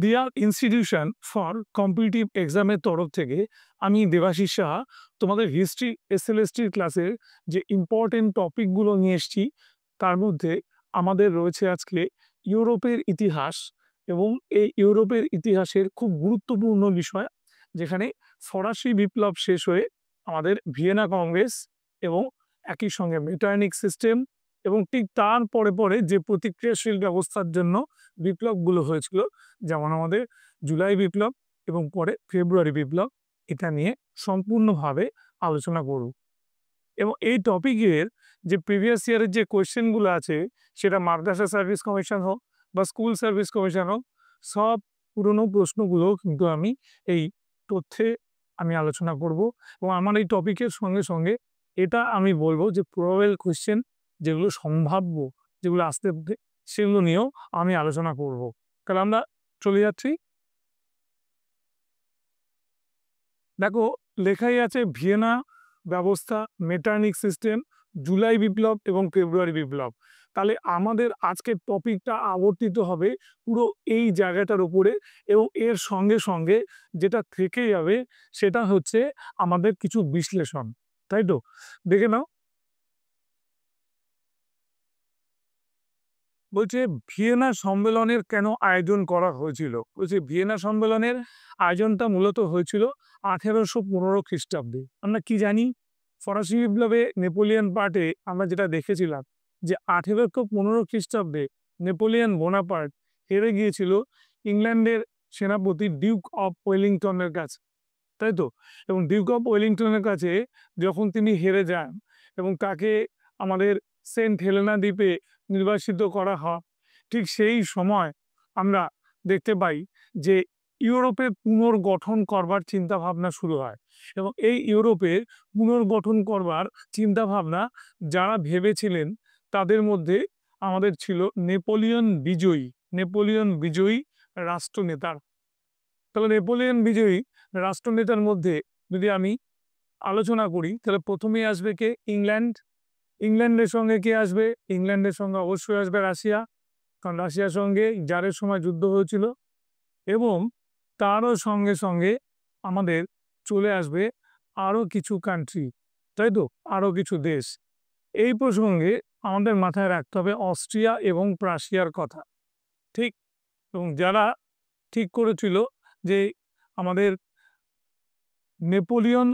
There institution for competitive এক্সামের তরফ থেকে আমি দেবাশিস সাহা তোমাদের হিস্ট্রি এসএলএসটির ক্লাসের যে ইম্পর্টেন্ট টপিকগুলো নিয়ে এসেছি তার মধ্যে আমাদের রয়েছে আজকে ইউরোপের ইতিহাস এবং এই ইউরোপের ইতিহাসের খুব গুরুত্বপূর্ণ বিষয় যেখানে ফরাসি বিপ্লব শেষ হয়ে আমাদের ভিয়েনা কংগ্রেস এবং একই সঙ্গে মেটারনিক সিস্টেম এবং ঠিক তার পরে পরে যে প্রতিক্রিয়াশীল ব্যবস্থার জন্য বিপ্লবগুলো হয়েছিল যেমন আমাদের জুলাই বিপ্লব এবং পরে ফেব্রুয়ারি বিপ্লব এটা নিয়ে সম্পূর্ণভাবে আলোচনা করব এবং এই টপিকের যে প্রিভিয়াস ইয়ারের যে কোয়েশ্চেনগুলো আছে সেটা মাদ্রাসা সার্ভিস কমিশন হোক বা স্কুল সার্ভিস কমিশন হোক সব পুরনো প্রশ্নগুলো কিন্তু আমি এই তথ্যে আমি আলোচনা করব এবং আমার এই টপিকের সঙ্গে সঙ্গে এটা আমি বলবো যে প্রবাবল কোয়েশ্চেন যেগুলো সম্ভাব্য যেগুলো আসতে পারে সেগুলো নিয়েও আমি আলোচনা করব। তাহলে আমরা চলে যাচ্ছি। দেখো লেখাই আছে ভিয়েনা ব্যবস্থা, মেটারনিক সিস্টেম, জুলাই বিপ্লব এবং ফেব্রুয়ারি বিপ্লব। তাহলে আমাদের আজকের টপিকটা আবর্তিত হবে পুরো এই জায়গাটার উপরে এবং এর সঙ্গে সঙ্গে যেটা থেকে যাবে সেটা হচ্ছে আমাদের কিছু বিশ্লেষণ, তাই তো? দেখে নাও, বলছে ভিয়েনা সম্মেলনের কেন আয়োজন করা হয়েছিল। বলছে ভিয়েনা সম্মেলনের আয়োজনটা মূলত হয়েছিল 1815 খ্রিস্টাব্দে। আমরা কি জানি, ফরাসি বিপ্লবে নেপোলিয়ন পার্টে আমরা যেটা দেখেছিলাম যে 1815 খ্রিস্টাব্দে নেপোলিয়ন বোনাপার্ট হেরে গিয়েছিল ইংল্যান্ডের সেনাপতি ডিউক অফ ওয়েলিংটনের কাছে, তাই তো? এবং ডিউক অফ ওয়েলিংটনের কাছে যখন তিনি হেরে যান এবং তাকে আমাদের সেন্ট হেলেনা দ্বীপে নির্বাসিত করা হয়, ঠিক সেই সময় আমরা দেখতে পাই যে ইউরোপে পুনর্গঠন করবার চিন্তা ভাবনা শুরু হয় এবং এই ইউরোপে পুনর্গঠন করবার চিন্তা ভাবনা যারা ভেবেছিলেন তাদের মধ্যে আমাদের ছিল নেপোলিয়ন বিজয়ী রাষ্ট্রনেতার। তাহলে নেপোলিয়ন বিজয়ী রাষ্ট্রনেতার মধ্যে যদি আমি আলোচনা করি তাহলে প্রথমেই আসবে কে? ইংল্যান্ড। ইংল্যান্ডের সঙ্গে কে আসবে? ইংল্যান্ডের সঙ্গে অবশ্যই আসবে রাশিয়া, কারণ রাশিয়ার সঙ্গে জারের সময় যুদ্ধ হয়েছিল। এবং তারও সঙ্গে সঙ্গে আমাদের চলে আসবে আরও কিছু কান্ট্রি, তাই তো? আরও কিছু দেশ। এই প্রসঙ্গে আমাদের মাথায় রাখতে হবে অস্ট্রিয়া এবং প্রাশিয়ার কথা, ঠিক? এবং যারা ঠিক করেছিল যে আমাদের নেপোলিয়ন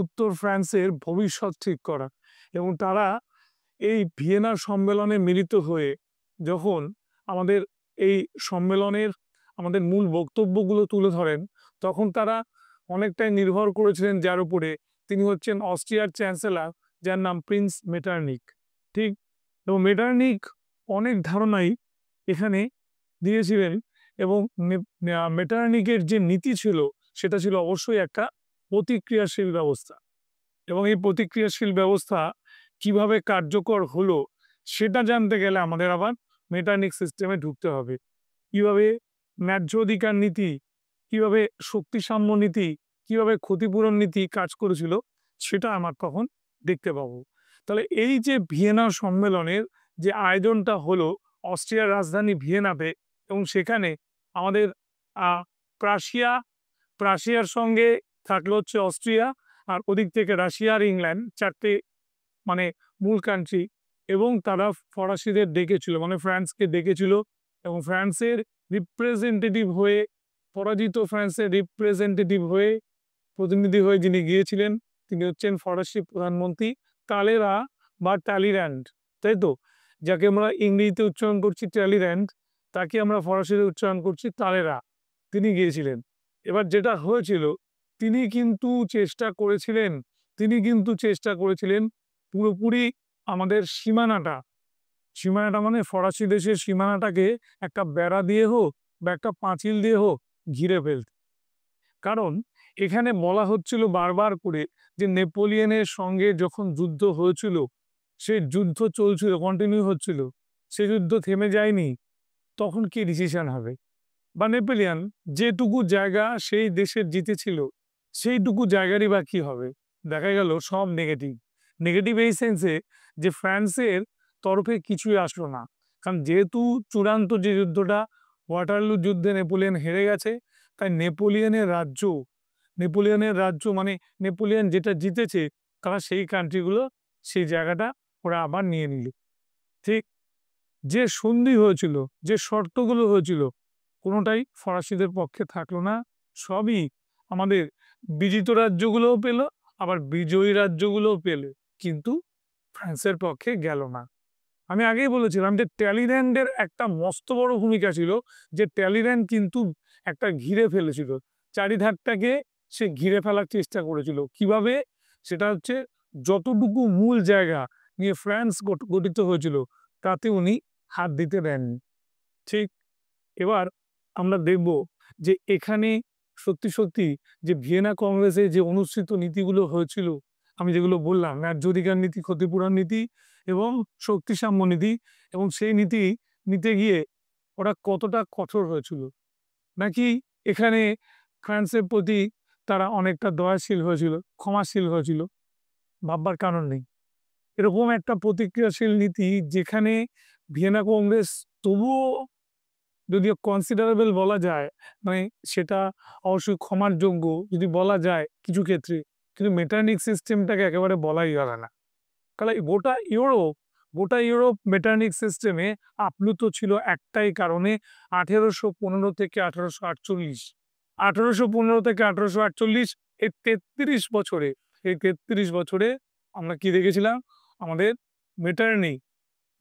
উত্তর ফ্রান্সের ভবিষ্যৎ ঠিক করা, এবং তারা এই ভিয়েনা সম্মেলনে মিলিত হয়ে যখন আমাদের এই সম্মেলনের আমাদের মূল বক্তব্যগুলো তুলে ধরেন তখন তারা অনেকটাই নির্ভর করেছিলেন যার উপরে, তিনি হচ্ছেন অস্ট্রিয়ার চ্যান্সেলর যার নাম প্রিন্স মেটারনিক, ঠিক? এবং মেটারনিক অনেক ধারণাই এখানে দিয়েছিলেন এবং মেটারনিকের যে নীতি ছিল সেটা ছিল অবশ্যই একটা প্রতিক্রিয়াশীল ব্যবস্থা এবং এই প্রতিক্রিয়াশীল ব্যবস্থা কিভাবে কার্যকর হলো সেটা জানতে গেলে আমাদের আবার মেটারনিক সিস্টেমে ঢুকতে হবে। কিভাবে ন্যায্য অধিকার নীতি, কিভাবে শক্তিসাম্য নীতি, কিভাবে ক্ষতিপূরণ নীতি কাজ করেছিল সেটা আমার তখন দেখতে পাবো। তাহলে এই যে ভিয়েনা সম্মেলনের যে আয়োজনটা হলো অস্ট্রিয়ার রাজধানী ভিয়েনাতে এবং সেখানে আমাদের প্রাশিয়ার সঙ্গে থাকলো হচ্ছে অস্ট্রিয়া, আর ওদিক থেকে রাশিয়া আর ইংল্যান্ড, চারটে মানে মূল কান্ট্রি। এবং তারা ফরাসিদের ডেকেছিল, মানে ফ্রান্সকে ডেকেছিল এবং ফ্রান্সের রিপ্রেজেন্টেটিভ হয়ে, পরাজিত ফ্রান্সের রিপ্রেজেন্টেটিভ হয়ে, প্রতিনিধি হয়ে যিনি গিয়েছিলেন তিনি হচ্ছেন ফরাসি প্রধানমন্ত্রী তালেরা বা ট্যালির্যান্ড, তাই তো? যাকে আমরা ইংরেজিতে উচ্চারণ করছি ট্যালির্যান্ড, তাকে আমরা ফরাসিতে উচ্চারণ করছি তালেরা। তিনি গিয়েছিলেন। এবার যেটা হয়েছিল, তিনি কিন্তু চেষ্টা করেছিলেন পুরোপুরি আমাদের সীমানাটা মানে ফরাসি দেশের সীমানাটাকে একটা বেড়া দিয়ে হোক বা একটা পাঁচিল দিয়ে হোক ঘিরে ফেলতে। কারণ এখানে বলা হচ্ছিল বারবার করে যে নেপোলিয়নের সঙ্গে যখন যুদ্ধ হয়েছিল, সেই যুদ্ধ চলছিল, কন্টিনিউ হচ্ছিল, সে যুদ্ধ থেমে যায়নি, তখন কি ডিসিশন হবে? বা নেপোলিয়ন যেটুকু জায়গা সেই দেশের জিতেছিল সেইটুকু জায়গারই বা কি হবে? দেখা গেল সব নেগেটিভ এই সেন্সে যে ফ্রান্সের তরফে কিছুই আসলো না, কারণ যেহেতু চূড়ান্ত যে যুদ্ধটা ওয়াটারলু যুদ্ধে নেপোলিয়ন হেরে গেছে, তাই নেপোলিয়নের রাজ্য মানে নেপোলিয়ন যেটা জিতেছে তারা সেই কান্ট্রিগুলো, সেই জায়গাটা ওরা আবার নিয়ে নিল। ঠিক যে সন্ধি হয়েছিল, যে শর্তগুলো হয়েছিল, কোনোটাই ফরাসিদের পক্ষে থাকলো না। সবই আমাদের বিজিত রাজ্যগুলোও পেল, আবার বিজয়ী রাজ্যগুলোও পেল, কিন্তু ফ্রান্সের পক্ষে গেল না। আমি আগেই বলেছিলাম যে ট্যালিল্যান্ডের একটা মস্ত বড় ভূমিকা ছিল, যে ট্যালিল্যান্ড কিন্তু একটা ঘিরে ফেলেছিল, চারিধারটাকে সে ঘিরে ফেলার চেষ্টা করেছিল। কিভাবে? সেটা হচ্ছে যতটুকু মূল জায়গা নিয়ে ফ্রান্স গঠিত হয়েছিল তাতে উনি হাত দিতে দেননি। ঠিক এবার আমরা দেখব যে এখানে সত্যি সত্যি যে ভিয়েনা কংগ্রেসে যে অনুসৃত নীতিগুলো হয়েছিল, আমি যেগুলো বললাম, ন্যায্য অধিকার নীতি, ক্ষতিপূরণ নীতি এবং শক্তি সাম্য নীতি, এবং সেই নীতি নিতে গিয়ে ওরা কতটা কঠোর হয়েছিল, নাকি এখানে ফ্রান্সের প্রতি তারা অনেকটা দয়াশীল হয়েছিল, ক্ষমাশীল হয়েছিল, ভাববার কারণ নেই। এরকম একটা প্রতিক্রিয়াশীল নীতি যেখানে ভিয়েনা কংগ্রেস তবুও যদিও কনসিডারেবল বলা যায়, মানে সেটা অবশ্যই ক্ষমার যোগ্য যদি বলা যায় কিছু ক্ষেত্রে, কিন্তু মেটার্নিক সিস্টেমটাকে একেবারে বলাই যাবে না। কারণ এই গোটা ইউরোপ মেটার্নিক সিস্টেমে আপ্লুত ছিল একটাই কারণে, 1815 থেকে 1848, 1815 থেকে 1848, এই 33 বছরে, আমরা কি দেখেছিলাম? আমাদের মেটার্নিক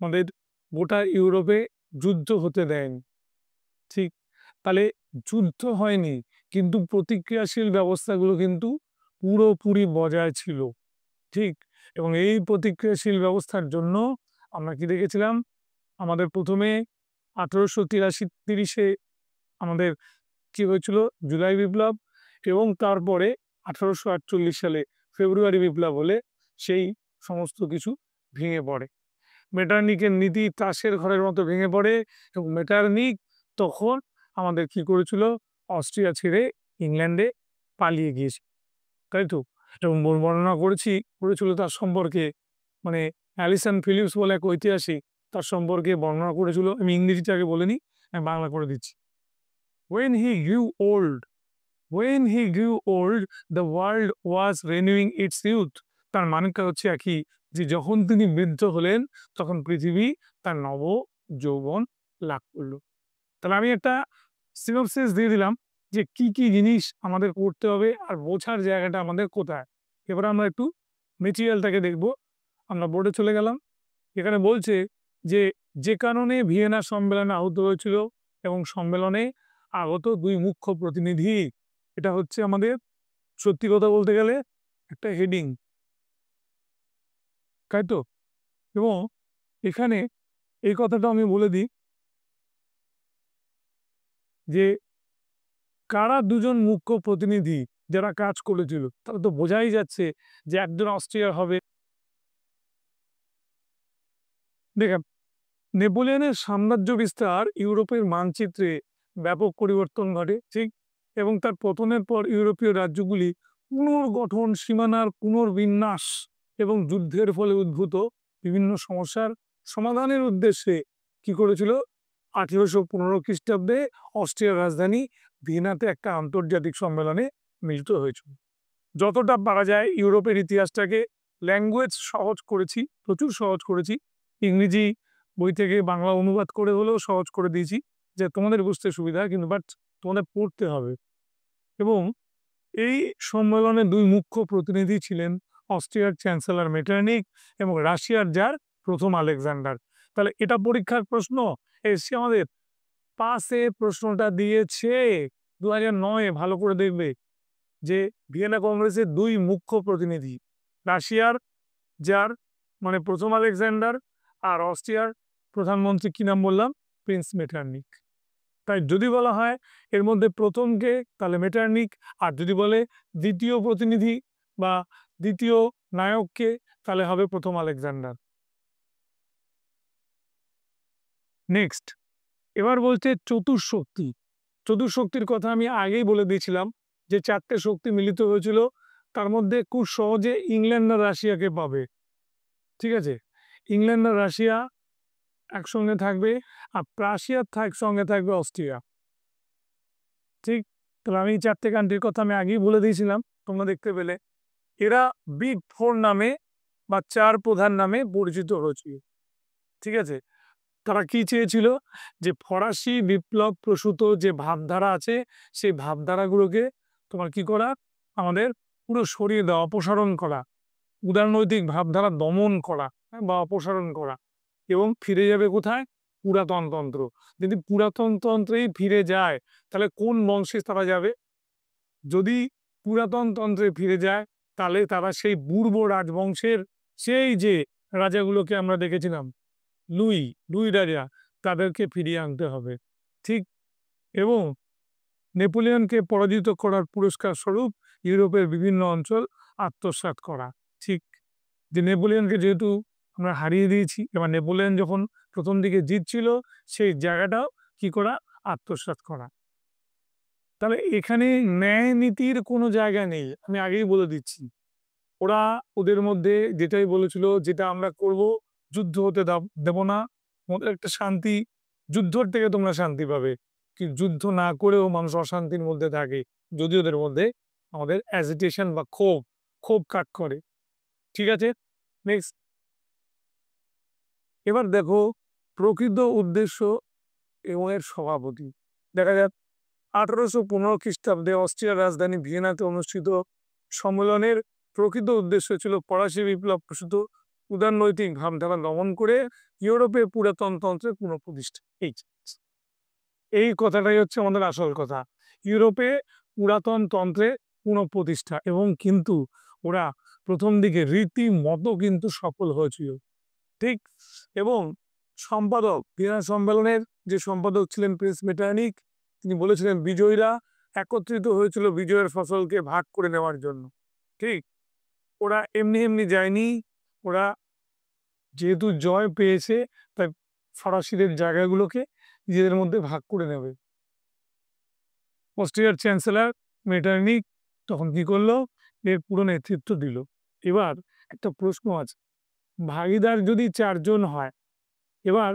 আমাদের গোটা ইউরোপে যুদ্ধ হতে দেয়নি। ঠিক তাহলে যুদ্ধ হয়নি, কিন্তু প্রতিক্রিয়াশীল ব্যবস্থাগুলো কিন্তু পুরোপুরি বজায় ছিল। ঠিক, এবং এই প্রতিক্রিয়াশীল ব্যবস্থার জন্য আমরা কি দেখেছিলাম? আমাদের প্রথমে 1883-30 আমাদের কি হয়েছিল? জুলাই বিপ্লব, এবং তারপরে 1848 সালে ফেব্রুয়ারি বিপ্লব হলে সেই সমস্ত কিছু ভেঙে পড়ে। মেটার্নিকের নীতি তাসের ঘরের মতো ভেঙে পড়ে, এবং মেটার্নিক তখন আমাদের কি করেছিল? অস্ট্রিয়া ছেড়ে ইংল্যান্ডে পালিয়ে গিয়েছে, তাই তো? এবং বর্ণনা করেছিল তার সম্পর্কে, মানে অ্যালিসন ফিলিপস বলে এক ঐতিহাসিক তার সম্পর্কে বর্ণনা করেছিল। আমি ইংরেজিটাকে বলিনি, আমি বাংলা করে দিচ্ছি। When he grew old, when he grew old, the world was renewing its youth. তার মানেটা হচ্ছে একই, যে যখন তিনি বৃদ্ধ হলেন তখন পৃথিবী তার নব যৌবন লাভ করলো। তাহলে আমি একটা সিনপসিস দিয়ে দিলাম যে কি কি জিনিস আমাদের করতে হবে আর বোঝার জায়গাটা আমাদের কোথায়। এবার আমরা একটু মেটেরিয়ালটাকে দেখব। আমরা বোর্ডে চলে গেলাম। এখানে বলছে যে যে কারণে ভিয়েনা সম্মেলনে আহত হয়েছিল এবং সম্মেলনে আগত দুই মুখ্য প্রতিনিধি, এটা হচ্ছে আমাদের সত্যি কথা বলতে গেলে একটা হেডিং, তাই তো? এবং এখানে এই কথাটা আমি বলে দিই যে কারা দুজন মুখ্য প্রতিনিধি যারা কাজ করেছিল, তারা তো বোঝাই যাচ্ছে যে একজন অস্ট্রিয়ার হবে। দেখেন, নেপোলিয়নের সাম্রাজ্য বিস্তার ইউরোপের মানচিত্রে ব্যাপক পরিবর্তন ঘটে, ঠিক, এবং তার পতনের পর ইউরোপীয় রাজ্যগুলি পুনর্গঠন, সীমানার পুনর্বিন্যাস এবং যুদ্ধের ফলে উদ্ভূত বিভিন্ন সমস্যার সমাধানের উদ্দেশ্যে কি করেছিল? 1815 খ্রিস্টাব্দে অস্ট্রিয়ার রাজধানী ভিয়েনাতে একটা আন্তর্জাতিক সম্মেলনে মিলিত হয়েছিল। যতটা পারা যায় ইউরোপের ইতিহাসটাকে ল্যাঙ্গুয়েজ সহজ করেছি, প্রচুর সহজ করেছি। ইংরেজি বই থেকে বাংলা অনুবাদ করে হলেও সহজ করে দিয়েছি, যে তোমাদের বুঝতে সুবিধা, কিন্তু বাট তোমাদের পড়তে হবে। এবং এই সম্মেলনে দুই মুখ্য প্রতিনিধি ছিলেন অস্ট্রিয়ার চ্যান্সেলর মেটার্নিক এবং রাশিয়ার জার প্রথম আলেকজান্ডার। তাহলে এটা পরীক্ষার প্রশ্ন এসছে আমাদের, পাশে প্রশ্নটা দিয়েছে 2009-এ, ভালো করে দেখবে যে ভিয়েনা কংগ্রেসের দুই মুখ্য প্রতিনিধি, রাশিয়ার জার মানে প্রথম আলেকজান্ডার, আর অস্ট্রিয়ার প্রধানমন্ত্রী কি নাম বললাম? Prince Metternich. তাই যদি বলা হয় এর মধ্যে প্রথমকে, তাহলে মেটার্নিক, আর যদি বলে দ্বিতীয় প্রতিনিধি বা দ্বিতীয় নায়ককে, তাহলে হবে প্রথম আলেকজান্ডার। নেক্সট, এবার বলছে চতুর্শক্তি। চতুর্শক্তির কথা আমি আগেই বলে দিয়েছিলাম যে চারটে শক্তি মিলিত হয়েছিল, তার মধ্যে খুব সহজে ইংল্যান্ড আর রাশিয়াকে পাবে। ঠিক আছে, ইংল্যান্ড আর রাশিয়া একসঙ্গে থাকবে, আর প্রাশিয়ার সঙ্গে থাকবে অস্ট্রিয়া। ঠিক? তাহলে আমি 4টে কান্ট্রির কথা আমি আগেই বলে দিয়েছিলাম, তোমরা দেখতে পেলে। এরা বিগ ফোর নামে বা 4 প্রধান নামে পরিচিত হয়েছিল। ঠিক আছে? তারা কি চেয়েছিল? যে ফরাসি বিপ্লব প্রসূত যে ভাবধারা আছে, সেই ভাবধারাগুলোকে তোমার কি করা? আমাদের পুরো সরিয়ে দেওয়া, অপসারণ করা, উদারনৈতিক ভাবধারা দমন করা, হ্যাঁ? বা অপসারণ করা, এবং ফিরে যাবে কোথায়? পুরাতন তন্ত্র। যদি পুরাতন তন্ত্রেই ফিরে যায়, তাহলে কোন বংশে তারা যাবে? যদি পুরাতন তন্ত্রে ফিরে যায়, তাহলে তারা সেই পূর্ব রাজবংশের সেই যে রাজাগুলোকে আমরা দেখেছিলাম, লুই লুই রাজা, তাদেরকে ফিরিয়ে আনতে হবে। ঠিক? এবং নেপোলিয়নকে পরাজিত করার পুরস্কার স্বরূপ ইউরোপের বিভিন্ন অঞ্চল আত্মসাৎ করা। ঠিক? যে নেপোলিয়নকে যেহেতু আমরা হারিয়ে দিয়েছি, এবার নেপোলিয়ন যখন প্রথম দিকে জিতছিল, সেই জায়গাটাও কি করা? আত্মসাৎ করা। তাহলে এখানে ন্যায় নীতির কোনো জায়গা নেই, আমি আগেই বলে দিচ্ছি। ওরা ওদের মধ্যে যেটাই বলেছিল, যেটা আমরা করব, যুদ্ধ হতে দেব না, ওদের একটা শান্তি, যুদ্ধর থেকে তোমরা শান্তি পাবে, কি যুদ্ধ না করেও মানুষ অশান্তির মধ্যে থাকে যদি ওদের মধ্যে আমাদের অ্যাজিটেশন বা ক্ষোভ ক্ষোভ কাজ করে। ঠিক আছে, নেক্সট। এবার দেখো প্রকৃত উদ্দেশ্য এবং এর সভাপতি। দেখা যাক 1815 খ্রিস্টাব্দে অস্ট্রিয়ার রাজধানী ভিয়েনাতে অনুষ্ঠিত সম্মেলনের প্রকৃত উদ্দেশ্য ছিল ফরাসি বিপ্লব প্রসূত উদারনৈতিক ভাবধারা দমন করে ইউরোপে পুরাতন তন্ত্রের পুনঃপ্রতিষ্ঠা। এই কথাটাই হচ্ছে আমাদের আসল কথা, ইউরোপে পুরাতন তন্ত্রের পুনঃপ্রতিষ্ঠা। এবং কিন্তু ওরা প্রথম দিকে রীতিমতো কিন্তু সফল হয়েছিল। ঠিক? এবং সম্পাদক, ভিয়েনা সম্মেলনের যে সম্পাদক ছিলেন প্রিন্স মেটারনিক, তিনি বলেছিলেন বিজয়ীরা একত্রিত হয়েছিল বিজয়ের ফসলকে ভাগ করে নেওয়ার জন্য। ঠিক? ওরা এমনি এমনি যায়নি, ওরা যেহেতু জয় পেয়েছে, তাই ফরাসিদের জায়গাগুলোকে নিজেদের মধ্যে ভাগ করে নেবে। অস্ট্রিয়ার চ্যান্সেলর মেটারনিক তখন কি করলো? এর পুরো নেতৃত্ব দিল। এবার একটা প্রশ্ন আছে, ভাগিদার যদি 4 জন হয়, এবার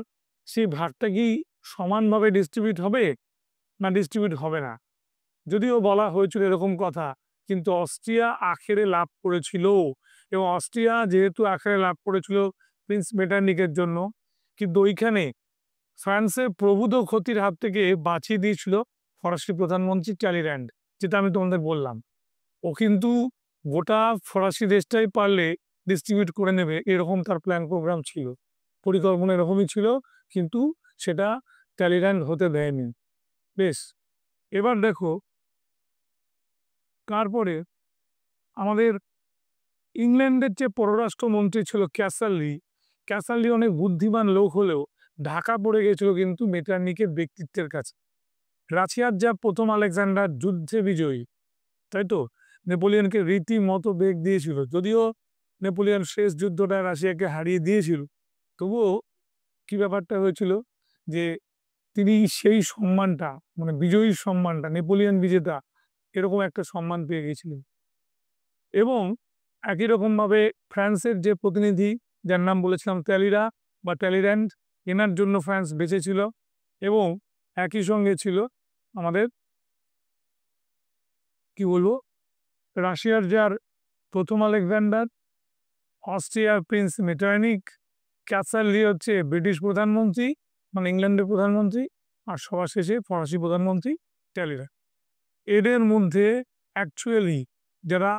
সেই ভাগটা কি সমানভাবে ডিস্ট্রিবিউট হবে না ডিস্ট্রিবিউট হবে না? যদিও বলা হয়েছিল এরকম কথা, কিন্তু অস্ট্রিয়া আখেরে লাভ করেছিল। এবং অস্ট্রিয়া যেহেতু আখেরে লাভ করেছিল প্রিন্স মেটারনিকের জন্য, কিন্তু ওইখানে ফ্রান্সের প্রভূত ক্ষতির হাত থেকে বাঁচিয়ে দিয়েছিল ফরাসি প্রধানমন্ত্রী ট্যালির্যান্ড, যেটা আমি তোমাদের বললাম। ও কিন্তু গোটা ফরাসি দেশটাই পারলে ডিস্ট্রিবিউট করে নেবে, এরকম তার প্ল্যান প্রোগ্রাম ছিল, পরিকল্পনা এরকমই ছিল, কিন্তু সেটা ট্যালির্যান্ড হতে দেয়নি। বেশ, এবার দেখো তারপরে আমাদের ইংল্যান্ডের যে পররাষ্ট্রমন্ত্রী ছিল ক্যাসালি অনেক বুদ্ধিমান লোক হলেও ঢাকা পড়ে গেছিল কিন্তু মেটারনিকের ব্যক্তিত্বের কাছে। রাশিয়ার যা প্রথম আলেকজান্ডার যুদ্ধে বিজয়ী, তাই তো, নেপোলিয়নকে রীতিমতো বেগ দিয়েছিল। যদিও নেপোলিয়ন শেষ যুদ্ধটা রাশিয়াকে হারিয়ে দিয়েছিল, তবুও কি ব্যাপারটা হয়েছিল যে তিনি সেই সম্মানটা, মানে বিজয়ীর সম্মানটা, নেপোলিয়ন বিজেতা, এরকম একটা সম্মান পেয়ে গেছিলেন। এবং একই রকমভাবে ফ্রান্সের যে প্রতিনিধি, যার নাম বলেছিলাম ট্যালিরা বা ট্যালির্যান্ড, এনার জন্য ফ্রান্স বেঁচেছিল। এবং একই সঙ্গে ছিল আমাদের কি বলবো, রাশিয়ার যার প্রথম আলেকজান্ডার, অস্ট্রিয়ার প্রিন্স মেটারনিক, ক্যাসালি হচ্ছে ব্রিটিশ প্রধানমন্ত্রী, মানে ইংল্যান্ডের প্রধানমন্ত্রী, আর সবার শেষে ফরাসি প্রধানমন্ত্রী ট্যালিরা। এদের মধ্যে অ্যাকচুয়ালি যারা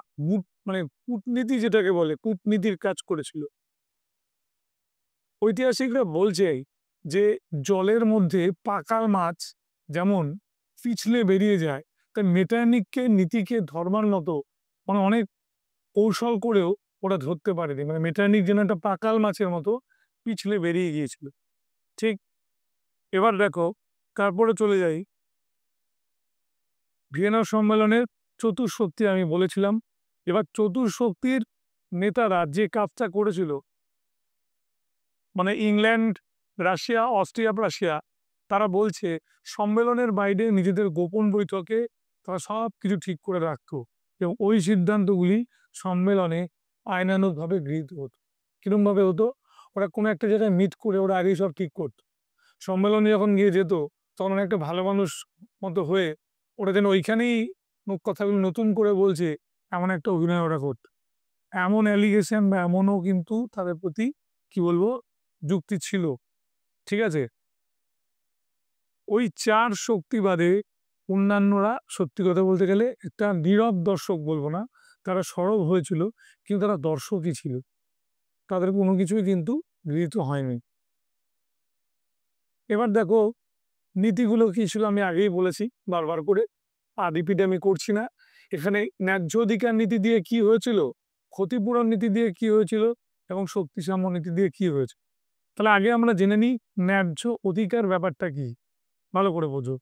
মানে কূটনীতি, যেটাকে বলে কূটনীতির কাজ করেছিল, ঐতিহাসিকরা বলছে যে জলের মধ্যে পাকাল মাছ যেমন পিছলে বেরিয়ে যায়, তাই মেটারনিককে নীতিকে ধর্মার মতো মানে অনেক কৌশল করেও ওরা ধরতে পারেনি। মানে মেটারনিক যেন একটা পাকাল মাছের মতো পিছলে বেরিয়ে গিয়েছিল। ঠিক? এবার দেখো তারপরে চলে যাই ভিয়েনা সম্মেলনের চতুর্শক্তি আমি বলেছিলাম। এবার চতুর্শক্তির নেতারা যে কাজটা করেছিল, মানে ইংল্যান্ড, রাশিয়া, অস্ট্রিয়া, প্রাশিয়া, তারা বলছে সম্মেলনের বাইরে নিজেদের গোপন বৈঠকে তারা সব কিছু ঠিক করে রাখতো, এবং ওই সিদ্ধান্তগুলি সম্মেলনে আইনানুগভাবে গৃহীত হতো। কিরমভাবে হতো? ওরা কোনো একটা জায়গায় মিট করে ওরা আগেই সব ঠিক করতো। সম্মেলনে যখন গিয়ে যেত তখন একটা ভালো মানুষ মতো হয়ে ওরা যেন ওইখানেই কথাগুলো নতুন করে বলছে, এমন একটা অভিনয় ওরা করতো। এমন অ্যালিগেশন বা এমনও কিন্তু তাদের প্রতি কি বলবো যুক্তি ছিল। ঠিক আছে? ওই ৪ শক্তিবাদে অন্যান্যরা সত্যি কথা বলতে গেলে একটা নীরব দর্শক বলবো না, তারা সরব হয়েছিল, কিন্তু তারা দর্শকই ছিল। তাদের কোনো কিছুই কিন্তু গৃহীত হয়নি। এবার দেখো নীতিগুলো কি ছিল আমি আগেই বলেছি বারবার করে, আর রিপিট আমি করছি না। এখানে ন্যায্য অধিকার নীতি দিয়ে কি হয়েছিল, ক্ষতিপূরণ নীতি দিয়ে কি হয়েছিল এবং শক্তিসাম্য নীতি দিয়ে কি হয়েছে। তাহলে আগে আমরা জেনে নিই ন্যায্য অধিকার ব্যাপারটা কি, ভালো করে বোঝো।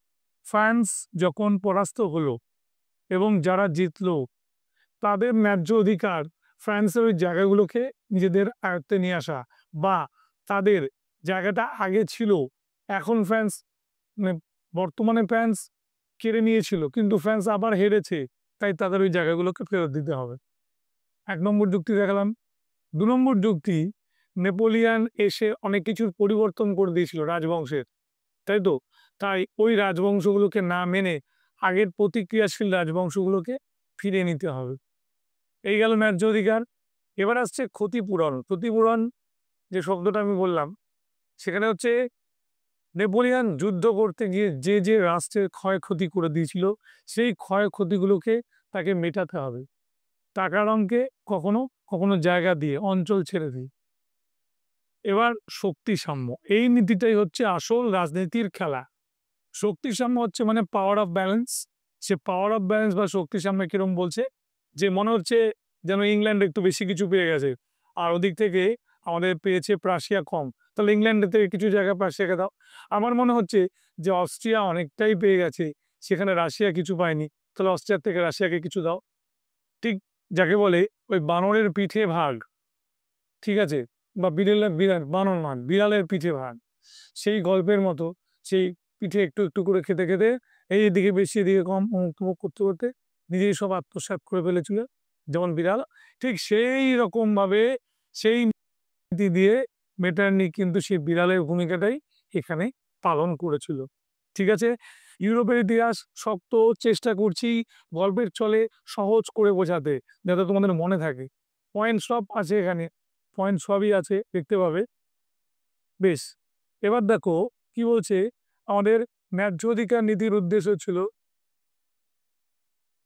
ফ্রান্স যখন পরাস্ত হলো এবং যারা জিতলো তাদের ন্যায্য অধিকার ফ্রান্সের ওই জায়গাগুলোকে নিজেদের আয়ত্তে নিয়ে আসা, বা তাদের জায়গাটা আগে ছিল এখন ফ্রান্স মানে বর্তমানে ফ্রান্স কেড়ে নিয়েছিল কিন্তু ফ্রান্স আবার হেরেছে, তাই তাদের ওই জায়গাগুলোকে ফেরত দিতে হবে। ১ নম্বর যুক্তি দেখালাম। ২ নম্বর যুক্তি, নেপোলিয়ান এসে অনেক কিছুর পরিবর্তন করে দিয়েছিল রাজবংশের, তাই তো? তাই ওই রাজবংশগুলোকে না মেনে আগের প্রতিক্রিয়াশীল রাজবংশগুলোকে ফিরিয়ে নিতে হবে। এই গেল ন্যায্য অধিকার। এবার আসছে ক্ষতিপূরণ। ক্ষতিপূরণ যে শব্দটা আমি বললাম সেখানে হচ্ছে নেপোলিয়ান যুদ্ধ করতে গিয়ে যে যে রাষ্ট্রের ক্ষয়ক্ষতি করে দিয়েছিল সেই ক্ষয়ক্ষতিগুলোকে তাকে মেটাতে হবে টাকার অঙ্কে, কখনো কখনো জায়গা দিয়ে, অঞ্চল ছেড়ে দিয়ে। এবার শক্তি সাম্য, এই নীতিটাই হচ্ছে আসল রাজনীতির খেলা। শক্তি সাম্য হচ্ছে মানে power of balance. Say power of balance বা শক্তি সাম্য কিরম বলছে, যে মনে হচ্ছে যেন ইংল্যান্ড একটু বেশি কিছু পেয়ে গেছে আর ওদিক থেকে আমাদের পেয়েছে প্রাশিয়া কম, তাহলে ইংল্যান্ডের থেকে কিছু জায়গা প্রাশিয়াকে দাও। আমার মনে হচ্ছে যে অস্ট্রিয়া অনেকটাই পেয়ে গেছে, সেখানে রাশিয়া কিছু পায়নি, তাহলে অস্ট্রিয়ার থেকে রাশিয়াকে কিছু দাও। ঠিক যাকে বলে ওই বানরের পিঠে ভাগ, ঠিক আছে, বা বিড়ালের বিড়াল, বানর নয় বিড়ালের পিঠে ভাগ, সেই গল্পের মতো। সেই পিঠে একটু একটু করে খেতে খেতে এই এদিকে বেশি এদিকে কম অমুক করতে করতে নিজেই সব আত্মসাৎ করে ফেলেছিল যেমন বিড়াল। ঠিক সেই রকম ভাবে সেই নীতি দিয়ে মেটার্নি কিন্তু সেই বিড়ালের ভূমিকাটাই এখানে পালন করেছিল। ঠিক আছে, ইউরোপের ইতিহাস শক্ত, চেষ্টা করছি গল্পের চলে সহজ করে বোঝাতে যাতে তোমাদের মনে থাকে। পয়েন্ট সব আছে এখানে, পয়েন্ট সবই আছে, দেখতে পাবে। বেশ, এবার দেখো কি বলছে। আমাদের ন্যায্য অধিকার নীতির উদ্দেশ্য ছিল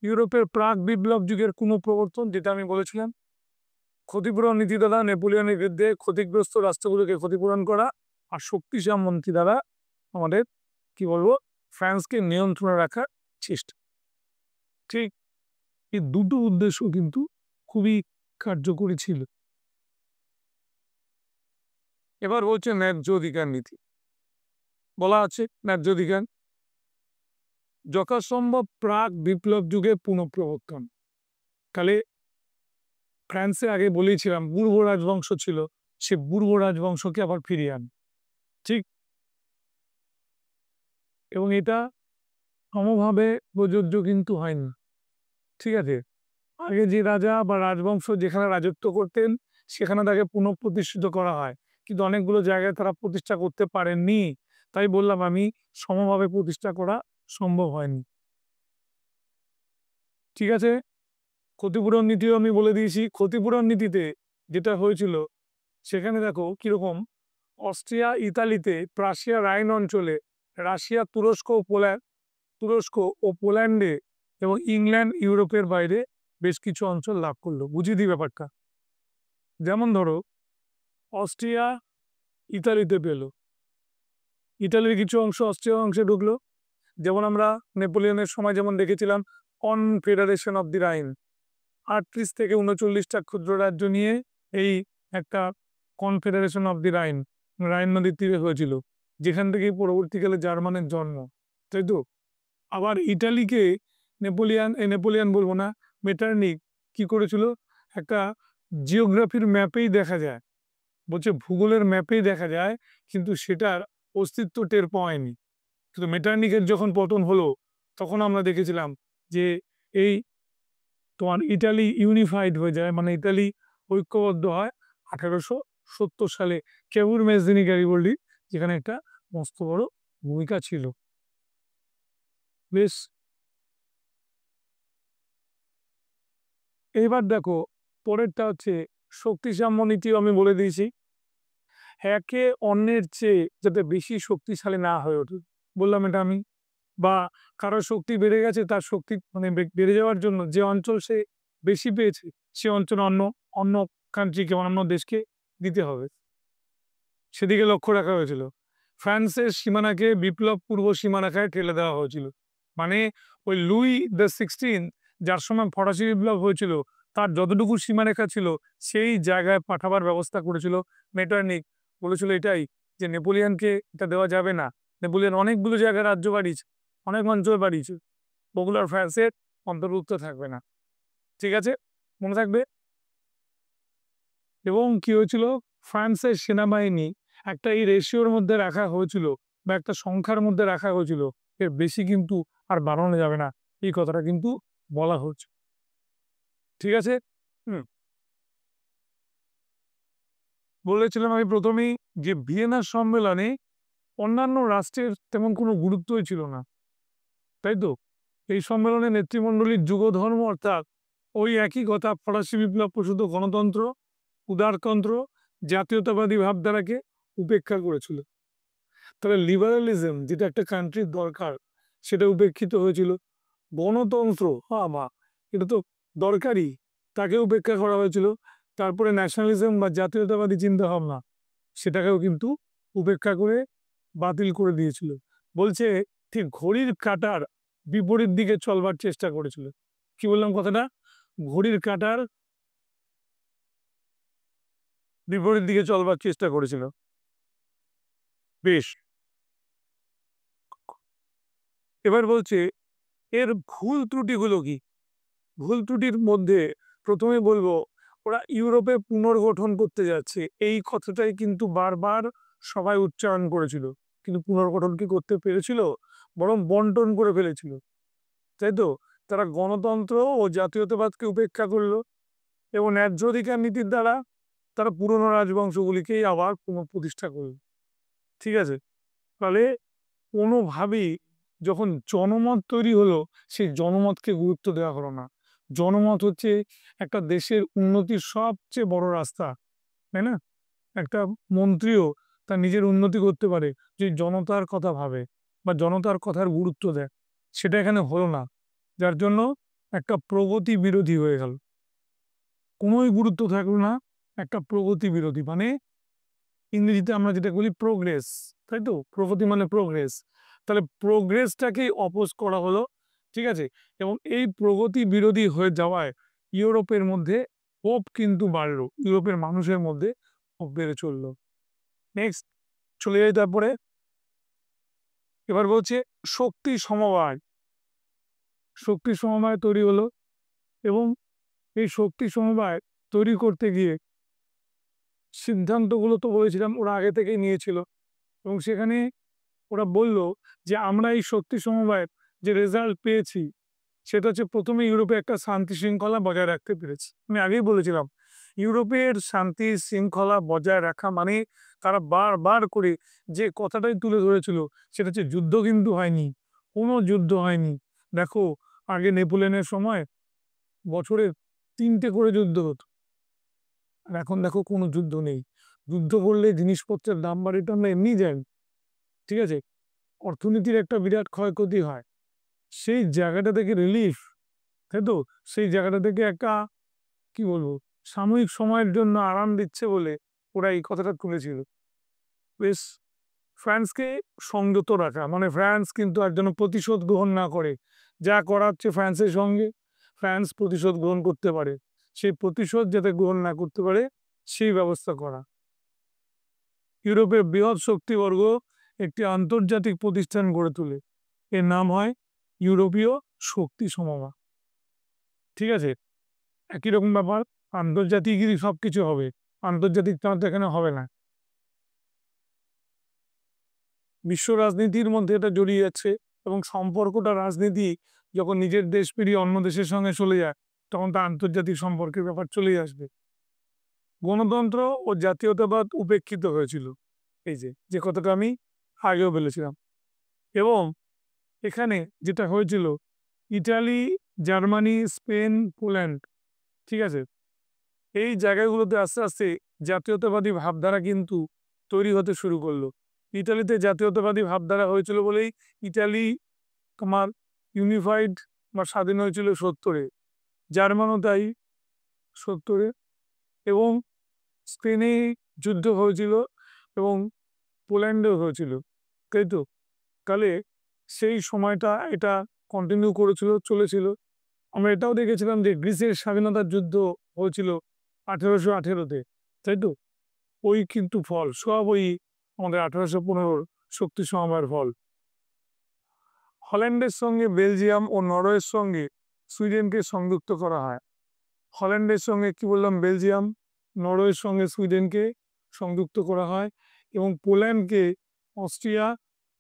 ইউরোপের প্রাক বিপ্লব যুগের কোনো প্রবর্তন, যেটা আমি বলেছিলাম। ক্ষতিপূরণ নীতি দ্বারা নেপোলিয়নের বিরুদ্ধে ক্ষতিগ্রস্ত রাষ্ট্রগুলোকে ক্ষতিপূরণ করা, আর শক্তিশালী নীতি দ্বারা আমাদের কি বলবো ফ্রান্সকে নিয়ন্ত্রণে রাখার চেষ্টা। ঠিক এই দুটো উদ্দেশ্য কিন্তু খুবই কার্যকরী ছিল। এবার বলছে ন্যায্য অধিকার নীতি। বলা আছে ন্যায্য অধিকার যথাসম্ভব প্রাক বিপ্লব যুগে পুনঃপ্রবর্তন। তাহলে ফ্রান্সে আগে বলেছিলাম পূর্ব রাজবংশ ছিল, সে পূর্ব রাজবংশকে আবার ফিরিয়ে আন। ঠিক, এবং এটা সমভাবে প্রযোজ্য কিন্তু হয়নি। ঠিক আছে, আগে যে রাজা বা রাজবংশ যেখানে রাজত্ব করতেন সেখানে তাকে পুনঃপ্রতিষ্ঠিত করা হয়, কিন্তু অনেকগুলো জায়গায় তারা প্রতিষ্ঠা করতে পারেননি। তাই বললাম আমি সমভাবে প্রতিষ্ঠা করা সম্ভব হয়নি। ঠিক আছে, ক্ষতিপূরণ নীতিও আমি বলে দিয়েছি। ক্ষতিপূরণ নীতিতে যেটা হয়েছিল সেখানে দেখো কিরকম, অস্ট্রিয়া ইতালিতে প্রাশিয়া রাইন অঞ্চলে, রাশিয়া তুরস্ক ও পোল্যান্ডে এবং ইংল্যান্ড ইউরোপের বাইরে বেশ কিছু অঞ্চল লাভ করলো। বুঝিয়ে দিই ব্যাপারটা। যেমন ধরো অস্ট্রিয়া ইতালিতে পেল, ইতালির কিছু অংশ অস্ট্রিয়া অংশে ঢুকলো। যেমন আমরা নেপোলিয়নের সময় যেমন দেখেছিলাম কনফেডারেশন অফ দি রাইন, ৩৮ থেকে ৩৯টা ক্ষুদ্র রাজ্য নিয়ে এই একটা কনফেডারেশন অফ দি রাইন, রাইন নদীর তীরে হয়েছিল, যেখান থেকে পরবর্তীকালে জার্মানের জন্ম, তাই তো? আবার ইটালিকে নেপোলিয়ান বলবো না, মেটার্নিক কি করেছিল, একটা জিওগ্রাফির ম্যাপেই দেখা যায়, বলছে ভূগোলের ম্যাপেই দেখা যায়, কিন্তু সেটার অস্তিত্ব টের পায়নি। কিন্তু মেটার্নিকের যখন পতন হলো তখন আমরা দেখেছিলাম যে এই তোমার ইটালি ইউনিফাইড হয়ে যায়, মানে ইটালি ঐক্যবদ্ধ হয় ১৮৭০ 1970 সালে কেউর মেজদিনি গ্যারিবল্ডি, যেখানে একটা মস্ত বড় ভূমিকা ছিল। বেশ, এইবার দেখো পরেরটা হচ্ছে শক্তি সাম্য নীতিও আমি বলে দিয়েছি। একে অন্যের চেয়ে যাতে বেশি শক্তিশালী না হয়ে ওঠে, বললাম এটা আমি। বা কারো শক্তি বেড়ে গেছে, তার শক্তি মানে বেড়ে যাওয়ার জন্য যে অঞ্চল সে বেশি পেয়েছে সে অঞ্চল অন্য অন্য কান্ট্রিকে অন্য দেশকে দিতে হবে, সেদিকে লক্ষ্য রাখা হয়েছিল। ফ্রান্সের সীমানাকে বিপ্লব পূর্ব সীমারেখায় ঠেলে দেওয়া হয়েছিল। মানে ওই লুই দ্য 16, যার সময় ফরাসি বিপ্লব হয়েছিল, তার যতটুকু সীমারেখা ছিল সেই জায়গায় পাঠাবার ব্যবস্থা করেছিল মেটার্নিক। বলেছিল এটাই, যে নেপোলিয়নকে এটা দেওয়া যাবে না। নেপোলিয়ন অনেকগুলো জায়গায় রাজ্য বাড়িয়েছে, অনেক অঞ্চল বাড়িয়েছে, ওগুলো আর ফ্রান্সের অন্তর্ভুক্ত থাকবে না। ঠিক আছে, মনে থাকবে। এবং কি হয়েছিল, ফ্রান্সের সেনাবাহিনী একটা এই রেশিওর মধ্যে রাখা হয়েছিল বা একটা সংখ্যার মধ্যে রাখা হয়েছিল, এর বেশি কিন্তু আর বাড়ানো যাবে না, এই কথাটা কিন্তু বলা হচ্ছে। ঠিক আছে। হুম, বলেছিলাম আমি প্রথমেই যে ভিয়েনা সম্মেলনে অন্যান্য রাষ্ট্রের তেমন কোনো গুরুত্বই ছিল না, তাই তো? এই সম্মেলনে নেতৃমণ্ডলীর যুগধর্ম অর্থাৎ ওই একই কথা, ফরাসি বিপ্লব প্রসূত গণতন্ত্র, উদারতন্ত্র, জাতীয়তাবাদী ভাবধারাকে উপেক্ষা করেছিল। তবে লিবারালিজম যেটা একটা কান্ট্রির দরকার, সেটা উপেক্ষিত হয়েছিল। গণতন্ত্র, বা এটা তো দরকারি, তাকে উপেক্ষা করা হয়েছিল। তারপরে ন্যাশনালিজম বা জাতীয়তাবাদী চিন্তা ভাবনা, সেটাকেও কিন্তু উপেক্ষা করে বাতিল করে দিয়েছিল। বলছে ঠিক ঘড়ির কাঁটার বিপরীত দিকে চলবার চেষ্টা করেছিল। কি বললাম কথাটা? ঘড়ির কাঁটার বিপরীত দিকে চলবার চেষ্টা করেছিল। বেশ, এবার বলছে এর ভুল ত্রুটিগুলো কি। ভুল ত্রুটির মধ্যে প্রথমে বলবো, ওরা ইউরোপে পুনর্গঠন করতে যাচ্ছে, এই কথাটাই কিন্তু বারবার সবাই উচ্চারণ করেছিল, কিন্তু পুনর্গঠন কি করতে পেরেছিল? বরং বন্টন করে ফেলেছিল, তাই তো? তারা গণতন্ত্র ও জাতীয়তাবাদকে উপেক্ষা করলো এবং ন্যায্য অধিকার নীতির দ্বারা তারা পুরনো রাজবংশগুলিকেই আবার পুনঃপ্রতিষ্ঠা করলো। ঠিক আছে, তাহলে কোনোভাবেই যখন জনমত তৈরি হলো, সেই জনমতকে গুরুত্ব দেওয়া হলো না। জনমত হচ্ছে একটা দেশের উন্নতির সবচেয়ে বড় রাস্তা, তাই না? একটা মন্ত্রীও তার নিজের উন্নতি করতে পারে যদি জনতার কথা ভাবে বা জনতার কথার গুরুত্ব দেয়। সেটা এখানে হলো না, যার জন্য একটা প্রগতি বিরোধী হয়ে গেল। কোনোই গুরুত্ব থাকলো না, একটা প্রগতি বিরোধী, মানে ইংরেজিতে আমরা যেটা বলি প্রোগ্রেস, তাই তো? প্রগতি মানে প্রোগ্রেস, তাহলে প্রোগ্রেসটাকেই অপোজ করা হলো। ঠিক আছে, এবং এই প্রগতি বিরোধী হয়ে যাওয়ায় ইউরোপের মধ্যে ক্ষোভ কিন্তু বাড়লো, ইউরোপের মানুষের মধ্যে ক্ষোভ বেড়ে চললো। নেক্সট চলে যাই তারপরে। এবার বলছে শক্তি সমবায়। শক্তি সমবায় তৈরি হলো, এবং এই শক্তি সমবায় তৈরি করতে গিয়ে সিদ্ধান্তগুলো তো বলেছিলাম ওরা আগে থেকেই নিয়েছিল, এবং সেখানে ওরা বলল যে আমরা এই শক্তি সমবায়ের যে রেজাল্ট পেয়েছি, সেটা হচ্ছে প্রথমে ইউরোপে একটা শান্তি শৃঙ্খলা বজায় রাখতে পেরেছি। আমি আগেই বলেছিলাম ইউরোপের শান্তি শৃঙ্খলা বজায় রাখা মানে তারা বারবার করে যে কথাটাই তুলে ধরেছিল, সেটা হচ্ছে যুদ্ধ কিন্তু হয়নি, কোনো যুদ্ধ হয়নি। দেখো, আগে নেপোলিয়নের সময় বছরে 3টে করে যুদ্ধ হতো, আর এখন দেখো কোনো যুদ্ধ নেই। যুদ্ধ করলে জিনিসপত্রের দাম বাড়ে, এটা আমরা এমনি জানি। ঠিক আছে, অর্থনীতির একটা বিরাট ক্ষয়ক্ষতি হয়, সেই জায়গাটা থেকে রিলিফ, তাই তো? সেই জায়গাটা থেকে একটা কি বলবো, সাময়িক সময়ের জন্য আরাম দিচ্ছে বলে ওরা এই কথাটা তুলেছিল। বেশ, ফ্রান্সকে সংযত রাখা মানে ফ্রান্স কিন্তু আর যেন প্রতিশোধ গ্রহণ না করে, যা করা হচ্ছে ফ্রান্সের সঙ্গে, ফ্রান্স প্রতিশোধ গ্রহণ করতে পারে, সেই প্রতিশোধ যাতে গ্রহণ না করতে পারে সেই ব্যবস্থা করা। ইউরোপের বৃহৎ শক্তিবর্গ একটি আন্তর্জাতিক প্রতিষ্ঠান গড়ে তোলে, এর নাম হয় ইউরোপীয় শক্তি সমবায়। ঠিক আছে, একই রকম ব্যাপার, আন্তর্জাতিকই সবকিছু হবে, আন্তর্জাতিক তো এখানে হবে না। বিশ্ব রাজনীতির মধ্যে এটা জড়িয়ে যাচ্ছে, এবং সম্পর্কটা রাজনীতি যখন নিজের দেশ পেরিয়ে অন্য দেশের সঙ্গে চলে যায়, তখন তা আন্তর্জাতিক সম্পর্কের ব্যাপার চলেই আসবে। গণতন্ত্র ও জাতীয়তাবাদ উপেক্ষিত হয়েছিল, এই যে যে কথাটা আমি আগেও বলেছিলাম। এবং এখানে যেটা হয়েছিল, ইটালি, জার্মানি, স্পেন, পোল্যান্ড, ঠিক আছে, এই জায়গাগুলোতে আস্তে আস্তে জাতীয়তাবাদী ভাবধারা কিন্তু তৈরি হতে শুরু করলো। ইটালিতে জাতীয়তাবাদী ভাবধারা হয়েছিল বলেই ইটালি তোমার ইউনিফাইড বা স্বাধীন হয়েছিল 70-এ, জার্মানও তাই 70-এ, এবং স্পেনে যুদ্ধ হয়েছিল এবং পোল্যান্ডেও হয়েছিল, তাই তো? তাহলে সেই সময়টা এটা কন্টিনিউ করেছিল, চলেছিল। আমরা এটাও দেখেছিলাম যে গ্রিসের স্বাধীনতার যুদ্ধ হয়েছিল 1818-তে, তাই তো? ওই কিন্তু ফল সব ওই আমাদের 1815-র শক্তি সমবায়ের ফল। হল্যান্ডের সঙ্গে বেলজিয়াম ও নরওয়ের সঙ্গে সুইডেনকে সংযুক্ত করা হয়। হল্যান্ডের সঙ্গে কি বললাম, বেলজিয়াম, নরওয়ের সঙ্গে সুইডেনকে সংযুক্ত করা হয় এবং পোল্যান্ডকে অস্ট্রিয়া,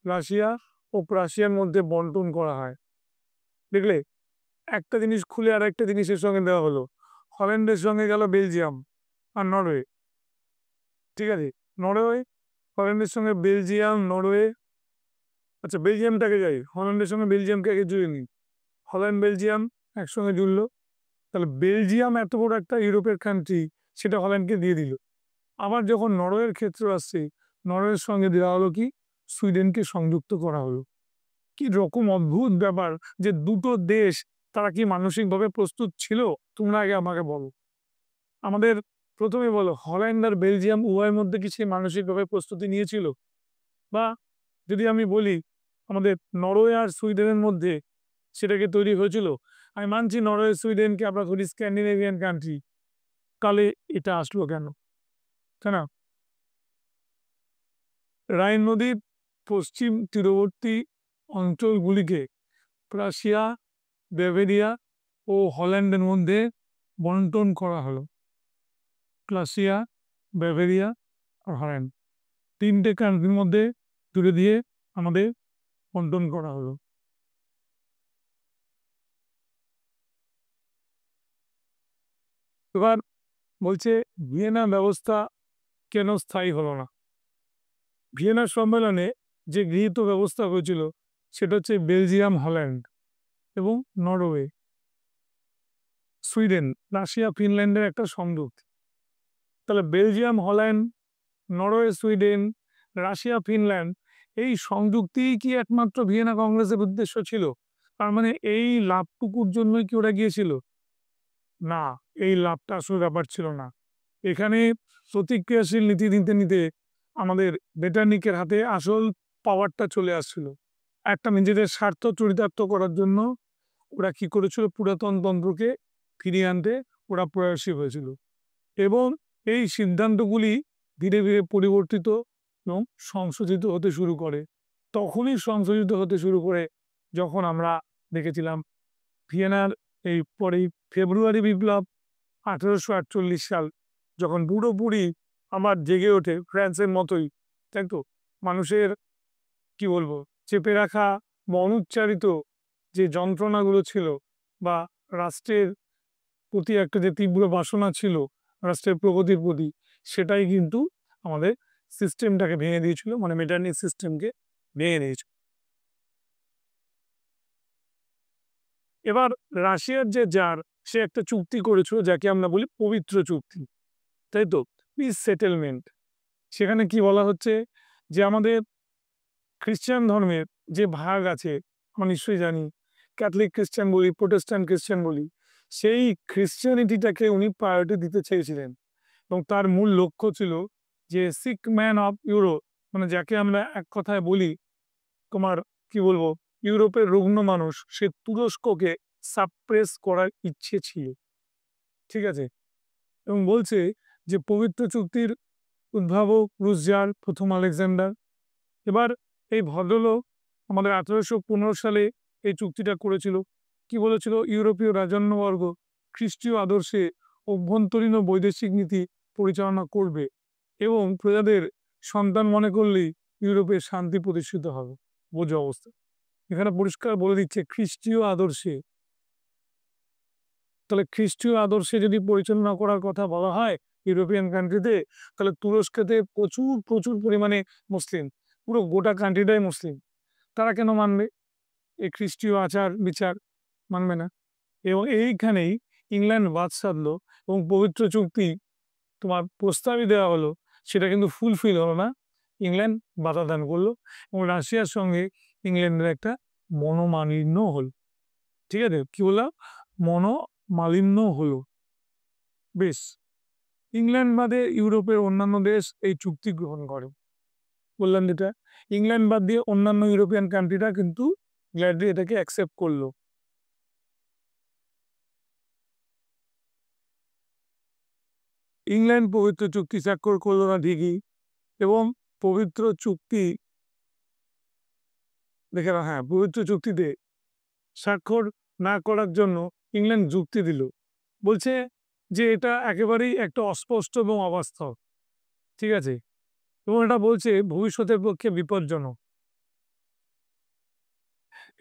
রাশিয়া ও প্রাশিয়ার মধ্যে বন্টন করা হয়। দেখলে, একটা জিনিস খুলে আর একটা জিনিসের সঙ্গে দেওয়া হলো। হল্যান্ডের সঙ্গে গেল বেলজিয়াম আর নরওয়ে, ঠিক আছে, নরওয়ে, হল্যান্ডের সঙ্গে বেলজিয়াম, নরওয়ে। আচ্ছা, বেলজিয়ামটাকে যাই, হল্যান্ডের সঙ্গে বেলজিয়ামকে আগে জুড়ে নিই। হল্যান্ড বেলজিয়াম একসঙ্গে জুড়লো, তাহলে বেলজিয়াম এত বড় একটা ইউরোপের কান্ট্রি, সেটা হল্যান্ডকে দিয়ে দিল। আবার যখন নরওয়ের ক্ষেত্র আসছে, নরওয়ের সঙ্গে দেওয়া হলো কি, সুইডেনকে সংযুক্ত করা হলো। কি রকম অদ্ভুত ব্যাপার যে দুটো দেশ, তারা কি মানসিকভাবে প্রস্তুত ছিল? তোমরা আগে আমাকে বলো। আমাদের প্রথমে বলো, হল্যান্ড আর বেলজিয়াম উভয়ের মধ্যে কি সে মানসিকভাবে প্রস্তুতি নিয়েছিল? বা যদি আমি বলি আমাদের নরওয়ে আর সুইডেনের মধ্যে সেটাকে তৈরি হয়েছিল। আমি মানছি নরওয়ে সুইডেনকে আমরা ধরি স্ক্যান্ডিনেভিয়ান কান্ট্রি, কালে এটা আসলো কেন, তাই না? রাইন নদীর পশ্চিম তীরবর্তী অঞ্চলগুলিকে প্রাশিয়া, বাভেরিয়া ও হল্যান্ডের মধ্যে বন্টন করা হলো। প্রাশিয়া, বাভেরিয়া আর হল্যান্ড, তিনটে কান্ট্রির মধ্যে তুলে দিয়ে আমাদের বন্টন করা হলো। এবার বলছে ভিয়েনা ব্যবস্থা কেন স্থায়ী হলো না? ভিয়েনা সম্মেলনে যে গৃহীত ব্যবস্থা হয়েছিল সেটা হচ্ছে বেলজিয়াম, হল্যান্ড এবং নরওয়ে, সুইডেন, রাশিয়া, ফিনল্যান্ডের একটা সংযুক্তি। তাহলে Belgium, Holland, Norway, Sweden, Russia, Finland, এই সংযুক্তিই কি একমাত্র ভিয়েনা কংগ্রেসের উদ্দেশ্য ছিল? তার মানে এই লাভটুকুর জন্যই কি ওরা গিয়েছিল? না, এই লাভটা আসলে ব্যাপার ছিল না। এখানে প্রতিক্রিয়াশীল নীতি নিতে নিতে আমাদের ব্রিটানিকের হাতে আসল পাওয়ারটা চলে আসছিল। একটা নিজেদের স্বার্থ চরিতার্থ করার জন্য ওরা কি করেছিল, পুরাতন তন্ত্রকে ফিরিয়ে আনতে ওরা প্রয়াসী হয়েছিল। এবং এই সিদ্ধান্তগুলি ধীরে ধীরে পরিবর্তিত এবং সংশোধিত হতে শুরু করে। তখনই সংশোধিত হতে শুরু করে যখন আমরা দেখেছিলাম ভিয়েনার এই পরেই ফেব্রুয়ারি বিপ্লব 1848 সাল, যখন পুরোপুরি আমার জেগে ওঠে ফ্রান্সের মতোই, তাই তো? মানুষের কি বলবো, চেপে রাখা বা অনুচ্চারিত যে যন্ত্রণাগুলো ছিল, বা রাষ্ট্রের প্রতি একটা যে তীব্র বাসনা ছিল রাষ্ট্রের প্রগতির প্রতি, সেটাই কিন্তু আমাদের সিস্টেমটাকে ভেঙে দিয়েছিল, মানে মেটার্নিক সিস্টেমকে ভেঙে দিয়েছিল। এবার রাশিয়ার যে জার, সে একটা চুক্তি করেছিল যাকে আমরা বলি পবিত্র চুক্তি, তাই তো, পিস সেটেলমেন্ট। সেখানে কি বলা হচ্ছে যে আমাদের খ্রিস্টান ধর্মের যে ভাগ আছে, আমরা নিশ্চয়ই জানি, ক্যাথলিক খ্রিস্টান বলি, প্রোটেস্ট্যান্ট খ্রিস্টান বলি, সেই খ্রিস্টানিটিটাকে উনি প্রায়োরিটি দিতে চেয়েছিলেন। এবং তার মূল লক্ষ্য ছিল যে সিক ম্যান অফ ইউরোপ, মানে যাকে আমরা এক কথায় বলি তোমার কি বলবো, ইউরোপের রুগ্ন মানুষ, সে তুরস্ককে সাপ্রেস করার ইচ্ছে ছিল, ঠিক আছে। এবং বলছে যে পবিত্র চুক্তির উদ্ভাবক রুশ জার প্রথম আলেকজান্ডার। এবার এই ভদ্রলোক আমাদের 1815 সালে এই চুক্তিটা করেছিল। কি বলেছিল, ইউরোপীয় রাজন্যবর্গ খ্রিস্টীয় আদর্শে অভ্যন্তরীণ ও বৈদেশিক নীতি পরিচালনা করবে এবং প্রজাদের সন্তান মনে করলেই ইউরোপে শান্তি প্রতিষ্ঠিত হবে। বোঝো অবস্থা, এখানে পরিষ্কার বলে দিচ্ছে খ্রিস্টীয় আদর্শে। তাহলে খ্রিস্টীয় আদর্শে যদি পরিচালনা করার কথা বলা হয়, ইউরোপিয়ান কান্ট্রিতে, তাহলে তুরস্কেতে প্রচুর প্রচুর পরিমাণে মুসলিম, পুরো গোটা কান্ট্রিটাই মুসলিম। তারা কেন মানবে এই খ্রিস্টীয় আচার বিচার? মানবে না। এবং এইখানেই ইংল্যান্ড বাদ সাধলো এবং পবিত্র চুক্তি তোমার প্রস্তাবই দেওয়া হলো, সেটা কিন্তু ফুলফিল হলো না। ইংল্যান্ড বাধা দান করলো এবং রাশিয়ার সঙ্গে ইংল্যান্ডের একটা মনোমালিন্য হলো। ঠিক আছে, কি বললাম? মনোমালিন্য হলো। বেশ, ইংল্যান্ড বাদে ইউরোপের অন্যান্য দেশ এই চুক্তি গ্রহণ করে। বললাম যেটা, ইংল্যান্ড বাদ দিয়ে অন্যান্য ইউরোপিয়ান কান্ট্রিরা কিন্তু গ্ল্যাডলি এটাকে অ্যাকসেপ্ট করলো। ইংল্যান্ড পবিত্র চুক্তি স্বাক্ষর করলো না ঠিকই, এবং পবিত্র চুক্তি দেখে না, হ্যাঁ, পবিত্র চুক্তিতে স্বাক্ষর না করার জন্য ইংল্যান্ড যুক্তি দিল, বলছে যে এটা একেবারেই একটা অস্পষ্ট এবং অবাস্তব। ঠিক আছে, এবং এটা বলছে ভবিষ্যতের পক্ষে বিপজ্জনক।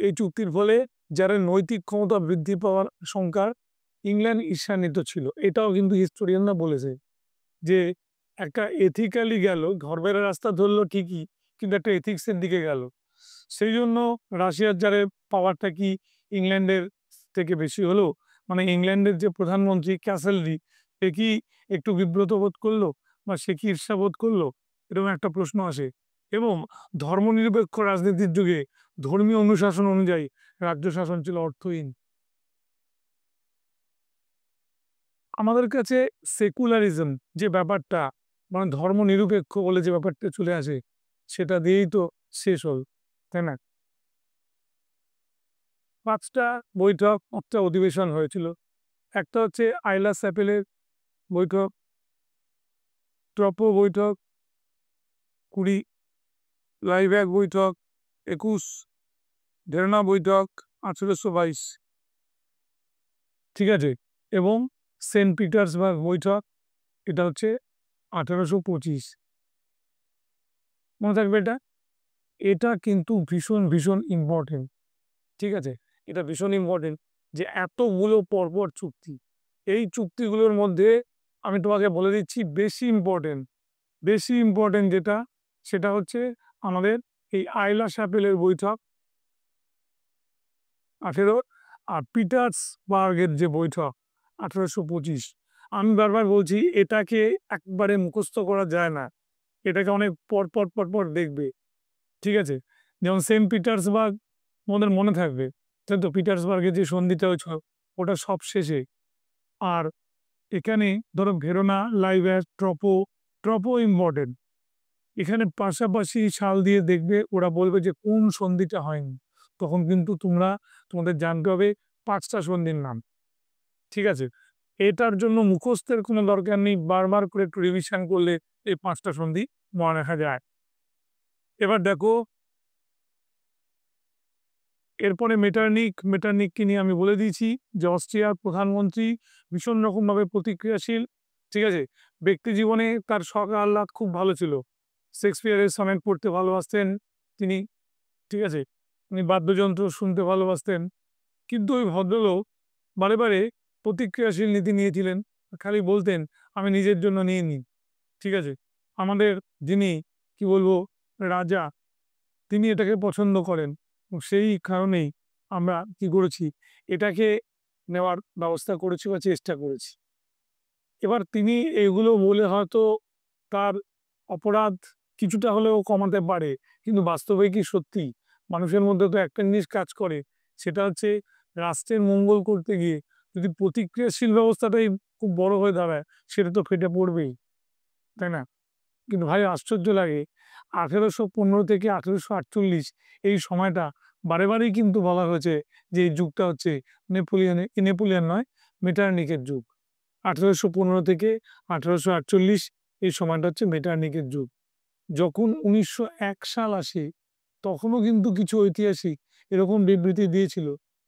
এই চুক্তির ফলে যারা নৈতিক ক্ষমতা বৃদ্ধি পাওয়ার সংখ্যার ইংল্যান্ড ঈর্ষান্বিত ছিল, এটাও কিন্তু হিস্টোরিয়ানরা বলেছে যে একটা এথিক্যালি গেল, ঘরবেড়া রাস্তা ধরলো ঠিকই, কিন্তু একটা এথিক্সের দিকে গেল। সেই জন্য রাশিয়ার যারে পাওয়ারটা কি ইংল্যান্ডের থেকে বেশি হলো, মানে ইংল্যান্ডের যে প্রধানমন্ত্রী ক্যাসেলরি, সে কি একটু বিব্রত বোধ করলো বা সে কি ঈর্ষা বোধ করলো, এরকম একটা প্রশ্ন আসে। এবং ধর্মনিরপেক্ষ রাজনীতির যুগে ধর্মীয় অনুশাসন অনুযায়ী রাজ্য শাসন ছিল অর্থহীন। আমাদের কাছে সেকুলারিজম যে ব্যাপারটা, মানে ধর্মনিরপেক্ষ বলে যে ব্যাপারটা চলে আসে, সেটা দিয়েই তো শেষ হল, তাই না? 5টা বৈঠক, 5টা অধিবেশন হয়েছিল। একটা হচ্ছে আইলা চ্যাপেলের বৈঠক, ট্রপো বৈঠক 20, লাইব্যাক বৈঠক 21, ঢেরনা বৈঠক 1822। ঠিক আছে, এবং সেন্ট পিটার্সবার্গ বৈঠক, এটা হচ্ছে 1825। মনে থাকবে এটা। এটা কিন্তু ভীষণ ভীষণ ইম্পর্টেন্ট। ঠিক আছে, এটা ভীষণ ইম্পর্টেন্ট যে এতগুলো পরপর চুক্তি, এই চুক্তিগুলোর মধ্যে আমি তোমাকে বলে দিচ্ছি বেশি ইম্পর্টেন্ট যেটা, সেটা হচ্ছে আমাদের এই আইলা চ্যাপেলের বৈঠক 18, আর পিটার্সবার্গের যে বৈঠক 1825। আমি বারবার বলছি এটাকে একবারে মুখস্থ করা যায় না, এটাকে অনেক পর পর পর পর দেখবে। ঠিক আছে, যেমন সেন্ট পিটার্সবার্গ আমাদের মনে থাকবে, তাই তো? পিটার্সবার্গে যে সন্ধিটা হয়েছিল ওটা সব শেষে। আর এখানে ধরো ভেরোনা, লাইব্যাক, ট্রপো ইম্পর্টেন্ট। এখানে পাশাপাশি সাল দিয়ে দেখবে, ওরা বলবে যে কোন সন্ধিটা হয়নি, তখন কিন্তু তোমাদের জানতে হবে 5টা সন্ধির নাম। ঠিক আছে, এটার জন্য মুখস্থের কোনো দরকার নেই, বারবার করে একটু রিভিশন করলে এই 5টা সন্ধি মনে রাখা যায়। এবার দেখো, এরপরে মেটারনিককে নিয়ে আমি বলে দিয়েছি যে অস্ট্রিয়ার প্রধানমন্ত্রী ভীষণ রকমভাবে প্রতিক্রিয়াশীল। ঠিক আছে, ব্যক্তি জীবনে তার শখ আহ্লাদ খুব ভালো ছিল, শেক্সপিয়ারের সনেট পড়তে ভালোবাসতেন তিনি। ঠিক আছে, উনি বাদ্যযন্ত্র শুনতে ভালোবাসতেন, কিন্তু ওই ভদ্রলোক বারে বারে প্রতিক্রিয়াশীল নীতি নিয়েছিলেন, খালি বলতেন আমি নিজের জন্য নিয়ে নিই। ঠিক আছে, আমাদের যিনি কি বলবো রাজা, তিনি এটাকে পছন্দ করেন, এবং সেই কারণেই আমরা কি করেছি, এটাকে নেওয়ার ব্যবস্থা করেছি বা চেষ্টা করেছি। এবার তিনি এগুলো বলে হয়তো তার অপরাধ কিছুটা হলেও কমাতে পারে, কিন্তু বাস্তবে কি সত্যি? মানুষের মধ্যে তো একটা জিনিস কাজ করে, সেটা হচ্ছে রাষ্ট্রের মঙ্গল করতে গিয়ে যদি প্রতিক্রিয়াশীল ব্যবস্থাটাই খুব বড় হয়ে দাঁড়ায়, সেটা তো ফেটে পড়বেই, তাই না? কিন্তু ভাই আশ্চর্য লাগে, 1815 থেকে 1848 এই সময়টা বারে বারেই কিন্তু বলা হয়েছে যে এই যুগটা হচ্ছে নেপোলিয়ন নয়, মেটারনিকের যুগ। 1815 থেকে 1848 এই সময়টা হচ্ছে মেটারনিকের যুগ। যখন 1901 সাল আসে, তখনও কিন্তু কিছু ঐতিহাসিক এরকম বিবৃতি দিয়েছিল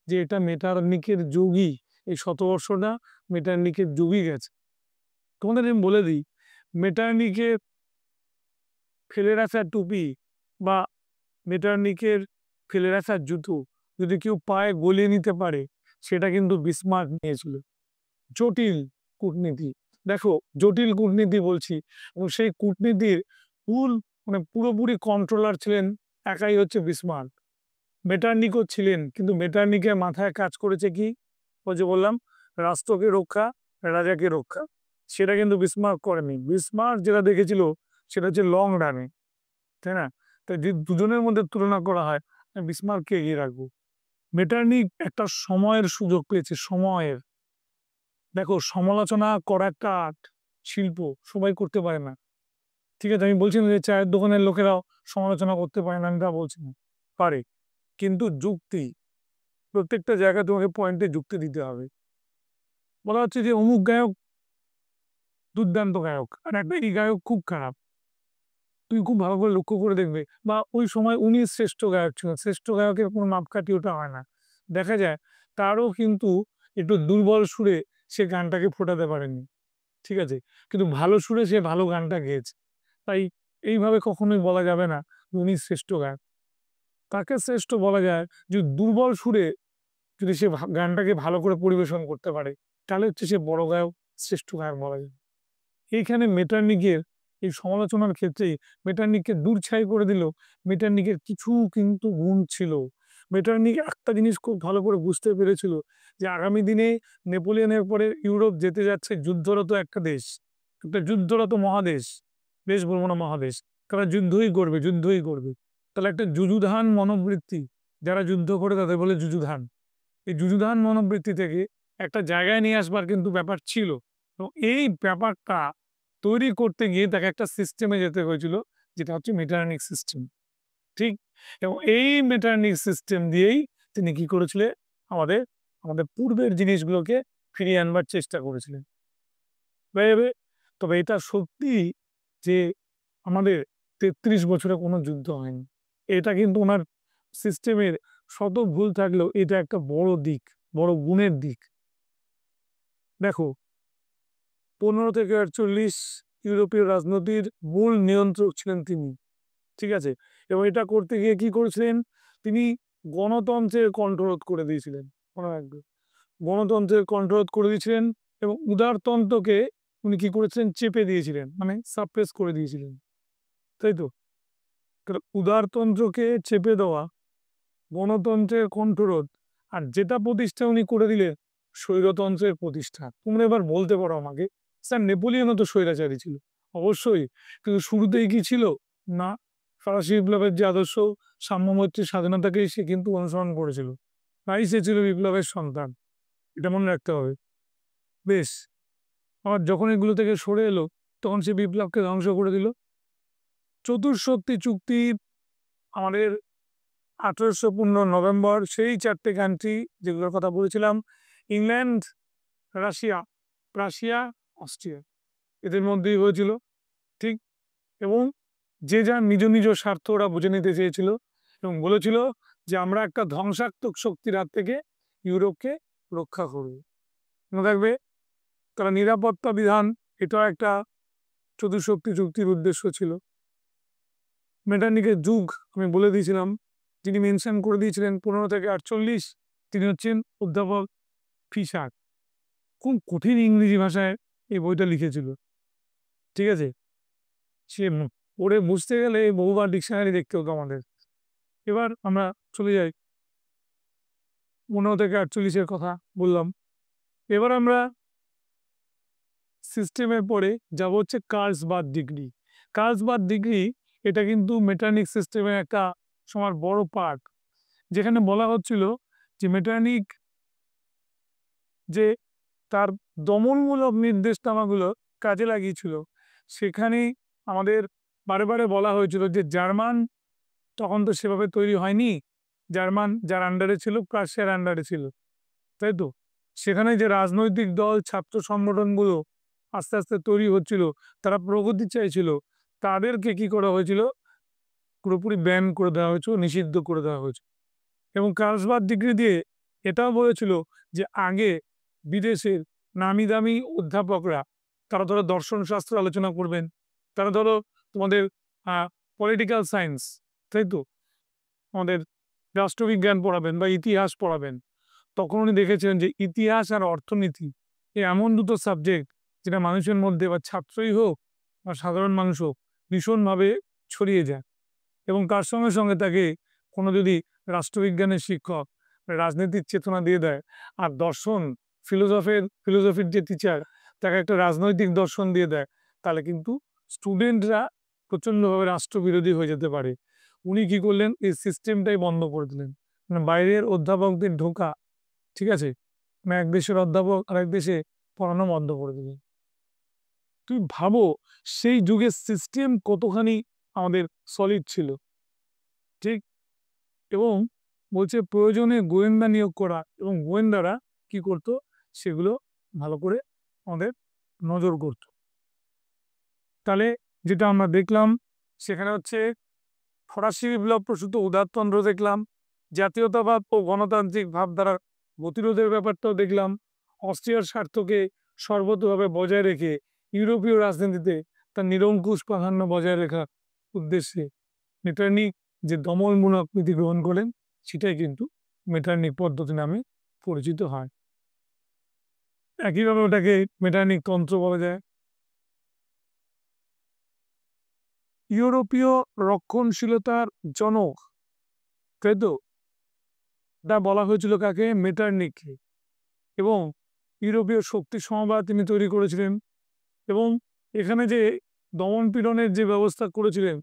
যে এটা মেটারনিকের যুগই, এই শতবর্ষটা মেটারনিকের যুগই গেছে। তোমাদের আমি বলে দিই, মেটারনিকের ফেলে রাখা টুপি বা মেটারনিকের ফেলে রাখা জুতো যদি কেউ পায়ে গলিয়ে নিতে পারে, সেটা কিন্তু বিসমার্ক নিয়েছিল। জটিল কূটনীতি, দেখো, জটিল কূটনীতি বলছি, এবং সেই কূটনীতির ফুল পুরোপুরি কন্ট্রোলার ছিলেন একাই হচ্ছে বিসমার্ক। মেটার্নিকও ছিলেন, কিন্তু মেটার্নিকের মাথায় কাজ করেছে কি, ওই যে বললাম রাষ্ট্রকে রক্ষা, রাজাকে রক্ষা, সেটা কিন্তু বিসমার্ক করেনি। বিসমার্ক যেটা দেখেছিল সেটা হচ্ছে লং রানে, তাই না? তাই যে দুজনের মধ্যে তুলনা করা হয়, বিসমার্ককে এগিয়ে রাখবো। মেটার্নিক একটা সময়ের সুযোগ পেয়েছে, সময়ের। দেখো, সমালোচনা করা একটা আর্ট, শিল্প, সবাই করতে পারে না। ঠিক আছে, আমি বলছি না যে চায়ের দোকানের লোকেরাও সমালোচনা করতে পারে না, আমি তা বলছি না, পারে। কিন্তু যুক্তি, প্রত্যেকটা জায়গায় তোমাকে পয়েন্টে যুক্তি দিতে হবে। বলা হচ্ছে যে অমুক গায়ক দুর্দান্ত গায়ক, আর একটা এই গায়ক খুব খারাপ, তুমি খুব ভালো করে লক্ষ্য করে দেখবে, বা ওই সময় উনি শ্রেষ্ঠ গায়ক ছিল, শ্রেষ্ঠ গায়কের কোনো মাপকাঠি ওটা হয় না। দেখা যায় তারও কিন্তু একটু দুর্বল সুরে সে গানটাকে ফোটাতে পারেনি, ঠিক আছে, কিন্তু ভালো সুরে সে ভালো গানটা গেয়েছে। তাই এইভাবে কখনোই বলা যাবে না যে উনি শ্রেষ্ঠ গায়ক। তাকে শ্রেষ্ঠ বলা যায় যে দুর্বল সুরে যদি সে গানটাকে ভালো করে পরিবেশন করতে পারে, তাহলে হচ্ছে সে বড় গায়ক, শ্রেষ্ঠ গায়ক বলা যায়। এইখানে মেটার্নিকের এই সমালোচনার ক্ষেত্রে মেটার্নিককে দূরছাই করে দিল। মেটার্নিকের কিছু কিন্তু গুণ ছিল। মেটার্নিক একটা জিনিস খুব ভালো করে বুঝতে পেরেছিল, যে আগামী দিনে নেপোলিয়নের পরে ইউরোপ যেতে যাচ্ছে যুদ্ধরত একটা দেশ, একটা যুদ্ধরত মহাদেশ, দেশ বলবো না মহাদেশ, তারা যুদ্ধই করবে, যুদ্ধই করবে। তাহলে একটা যুযুধান মনোবৃত্তি, যারা যুদ্ধ করে তাদের বলে যুযুধান, এই যুযুধান মনোবৃত্তি থেকে একটা জায়গায় নিয়ে আসবার কিন্তু ব্যাপার ছিল। তো এই ব্যাপারটা তৈরি করতে গিয়ে তাকে একটা সিস্টেমে যেতে হয়েছিল, যেটা হচ্ছে মেটার্নিক সিস্টেম। ঠিক, এবং এই মেটার্নিক সিস্টেম দিয়েই তিনি কি করেছিলেন, আমাদের আমাদের পূর্বের জিনিসগুলোকে ফিরিয়ে আনবার চেষ্টা করেছিলেন। তবে তবে এটা সত্যি যে আমাদের ৩৩ বছরে কোনো যুদ্ধ হয়নি, এটা কিন্তু ওনার সিস্টেমের শত ভুল থাকলেও এটা একটা বড় দিক, বড় গুণের দিক। দেখো, ১৫ থেকে ৪৮ ইউরোপীয় রাজনীতির মূল নিয়ন্ত্রক ছিলেন তিনি, ঠিক আছে, এবং এটা করতে গিয়ে কি করেছিলেন, তিনি গণতন্ত্রের কণ্ঠরোধ করে দিয়েছিলেন। মনে রাখবে, গণতন্ত্রের কণ্ঠরোধ করে দিয়েছিলেন, এবং উদারতন্ত্রকে উনি কি করেছিলেন, চেপে দিয়েছিলেন, মানে সাপ্রেস করে দিয়েছিলেন, তাই তো? তাহলে উদারতন্ত্রকে চেপে দেওয়া, গণতন্ত্রের কণ্ঠরোধ, আর যেটা প্রতিষ্ঠা উনি করে দিলেন স্বৈরতন্ত্রের প্রতিষ্ঠা। তোমরা এবার বলতে পারো আমাকে, স্যার নেপোলিয়নও তো স্বৈরাচারী ছিল। অবশ্যই, কিন্তু শুরুতেই কি ছিল না, ফরাসি বিপ্লবের যে আদর্শ, সাম্যমৈত্রী, স্বাধীনতাকেই সে কিন্তু অনুসরণ করেছিল, তাই সে ছিল বিপ্লবের সন্তান, এটা মনে রাখতে হবে। বেশ, আবার যখন এগুলো থেকে সরে এলো, তখন সে বিপ্লবকে ধ্বংস করে দিল। চতুর্শক্তি চুক্তি, আমাদের ১৮১৫ নভেম্বর, সেই 4টে কান্ট্রি যেগুলোর কথা বলেছিলাম, ইংল্যান্ড, রাশিয়া, রাশিয়া, অস্ট্রিয়া, এদের মধ্যেই হয়েছিল। ঠিক, এবং যে যার নিজ নিজ স্বার্থ ওরা বুঝে নিতে চেয়েছিল, এবং বলেছিল যে আমরা একটা ধ্বংসাত্মক শক্তির হাত থেকে ইউরোপকে রক্ষা করব। মনে রাখবে, তারা নিরাপত্তা বিধান, এটাও একটা চতুর্শক্তি চুক্তির উদ্দেশ্য ছিল। মেটার্নিকের যুগ আমি বলে দিয়েছিলাম, যিনি মেনশন করে দিয়েছিলেন ১৫ থেকে ৪৮, তিনি হচ্ছেন অধ্যাপক ফিশার। খুব কঠিন ইংরেজি ভাষায় এই বইটা লিখেছিল, ঠিক আছে, সে পড়ে বুঝতে গেলে বহুবার ডিকশনারি দেখতে হতো আমাদের। এবার আমরা চলে যাই, ১৫ থেকে ৪৮ কথা বললাম। এবার আমরা সিস্টেমের পরে যাব হচ্ছে কার্লসবাদ ডিগ্রি। কার্লসবাদ ডিগ্রি, এটা কিন্তু মেটার্নিক সিস্টেমের একটা সময় বড় পার্ট, যেখানে বলা হচ্ছিল যে মেটার্নিক যে তার দমনমূলক নির্দেশনামাগুলো কাজে লাগিয়েছিল, সেখানেই আমাদের বারে বারে বলা হয়েছিল যে জার্মান তখন তো সেভাবে তৈরি হয়নি, জার্মান যার আন্ডারে ছিল প্রাশিয়ার আন্ডারে ছিল, তাই তো? সেখানে যে রাজনৈতিক দল, ছাত্র সংগঠনগুলো আস্তে আস্তে তৈরি হচ্ছিল, তারা প্রগতি চাইছিল, তাদেরকে কি করা হয়েছিল, পুরোপুরি ব্যান করে দেওয়া হয়েছিল, নিষিদ্ধ করে দেওয়া হয়েছিল। এবং কার্লসবাদ ডিগ্রি দিয়ে এটাও বলেছিল যে আগে বিদেশের নামি দামি অধ্যাপকরা, তারা ধরো দর্শন শাস্ত্র আলোচনা করবেন, তারা ধরো তোমাদের পলিটিক্যাল সায়েন্স, তাই তো, আমাদের রাষ্ট্রবিজ্ঞান পড়াবেন বা ইতিহাস পড়াবেন। তখন উনি দেখেছেন যে ইতিহাস আর অর্থনীতি এমন দুটো সাবজেক্ট যেটা মানুষের মধ্যে বা ছাত্রই হোক বা সাধারণ মানুষ হোক ভীষণভাবে ছড়িয়ে যায়। এবং তার সঙ্গে সঙ্গে তাকে কোনো যদি রাষ্ট্রবিজ্ঞানের শিক্ষক রাজনীতির চেতনা দিয়ে দেয়, আর দর্শন ফিলোসফির যে টিচার তাকে একটা রাজনৈতিক দর্শন দিয়ে দেয়, তাহলে কিন্তু স্টুডেন্টরা প্রচণ্ডভাবে রাষ্ট্রবিরোধী হয়ে যেতে পারে। উনি কি করলেন, এই সিস্টেমটাই বন্ধ করে দিলেন। মানে বাইরের অধ্যাপকদের ঢোকা, ঠিক আছে, মানে এক দেশের অধ্যাপক আরেক দেশে পড়ানো বন্ধ করে দিলেন। তুমি ভাবো সেই যুগের সিস্টেম কতখানি আমাদের সলিড ছিল, ঠিক? এবং বলছে প্রয়োজনে গোয়েন্দা নিয়োগ করা, এবং গোয়েন্দারা কি করতো, সেগুলো ভালো করে আমাদের নজর করত। তাহলে যেটা আমরা দেখলাম সেখানে হচ্ছে ফরাসি বিপ্লব প্রসূত উদারতন্ত্র দেখলাম, জাতীয়তাবাদ ও গণতান্ত্রিক ভাবধারা প্রতিরোধের ব্যাপারটাও দেখলাম, অস্ট্রিয়ার স্বার্থকে সর্বতভাবে বজায় রেখে ইউরোপীয় রাজনীতিতে তার নিরঙ্কুশ প্রাধান্য বজায় রাখার উদ্দেশ্যে মেটার্নিক যে দমনমূলক নীতি গ্রহণ করেন, সেটাই কিন্তু মেটার্নিক পদ্ধতি নামে পরিচিত হয়। একইভাবে ওটাকে মেটার্নিক তন্ত্র বলা যায়। ইউরোপীয় রক্ষণশীলতার জনক, তাই তো? তা বলা হয়েছিল কাকে? মেটার্নিককে। এবং ইউরোপীয় শক্তি সমবায় তিনি তৈরি করেছিলেন। এবং এখানে যে দমন পীড়নের যে ব্যবস্থা করেছিলেন,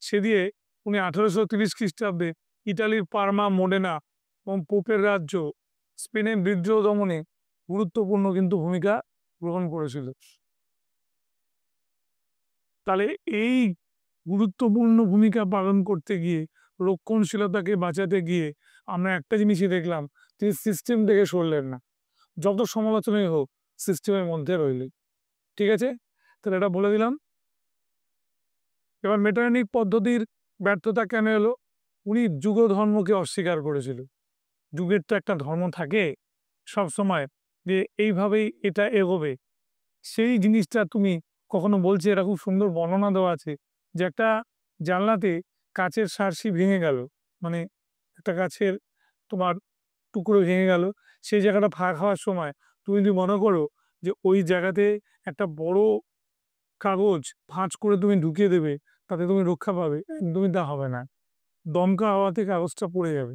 সে দিয়ে উনি 1830 খ্রিস্টাব্দে ইটালির পারমা, মোডেনা এবং পোপের রাজ্য স্পেনের বিদ্রোহ দমনে গুরুত্বপূর্ণ কিন্তু ভূমিকা গ্রহণ করেছিল। তাহলে এই গুরুত্বপূর্ণ ভূমিকা পালন করতে গিয়ে, রক্ষণশীলতাকে বাঁচাতে গিয়ে আমরা একটা জিনিসই দেখলাম, তিনি সিস্টেম থেকে সরলেন না। যত সমালোচনাই হোক সিস্টেমের মধ্যে রইলেন। ঠিক আছে, তাহলে এটা বলে দিলাম। এবার মেটার্নিক পদ্ধতির ব্যর্থতা কেন এলো? উনি যুগ ধর্মকে অস্বীকার করেছিল। যুগের তো একটা ধর্ম থাকে সব সময়, যে এইভাবেই এটা এগোবে। সেই জিনিসটা তুমি কখনো বলছে, এরা খুব সুন্দর বর্ণনা দেওয়া আছে যে একটা জানলাতে কাচের সার্সি ভেঙে গেল, মানে একটা কাছের তোমার টুকরো ভেঙে গেল, সেই জায়গাটা ফাঁক হওয়ার সময় তুমি যদি মনে করো যে ওই জায়গাতে একটা বড় কাগজ ভাঁজ করে তুমি ঢুকিয়ে দেবে, তাতে তুমি রক্ষা পাবে, একদমই তা হবে না। দমকা হাওয়াতে কাগজটা পড়ে যাবে।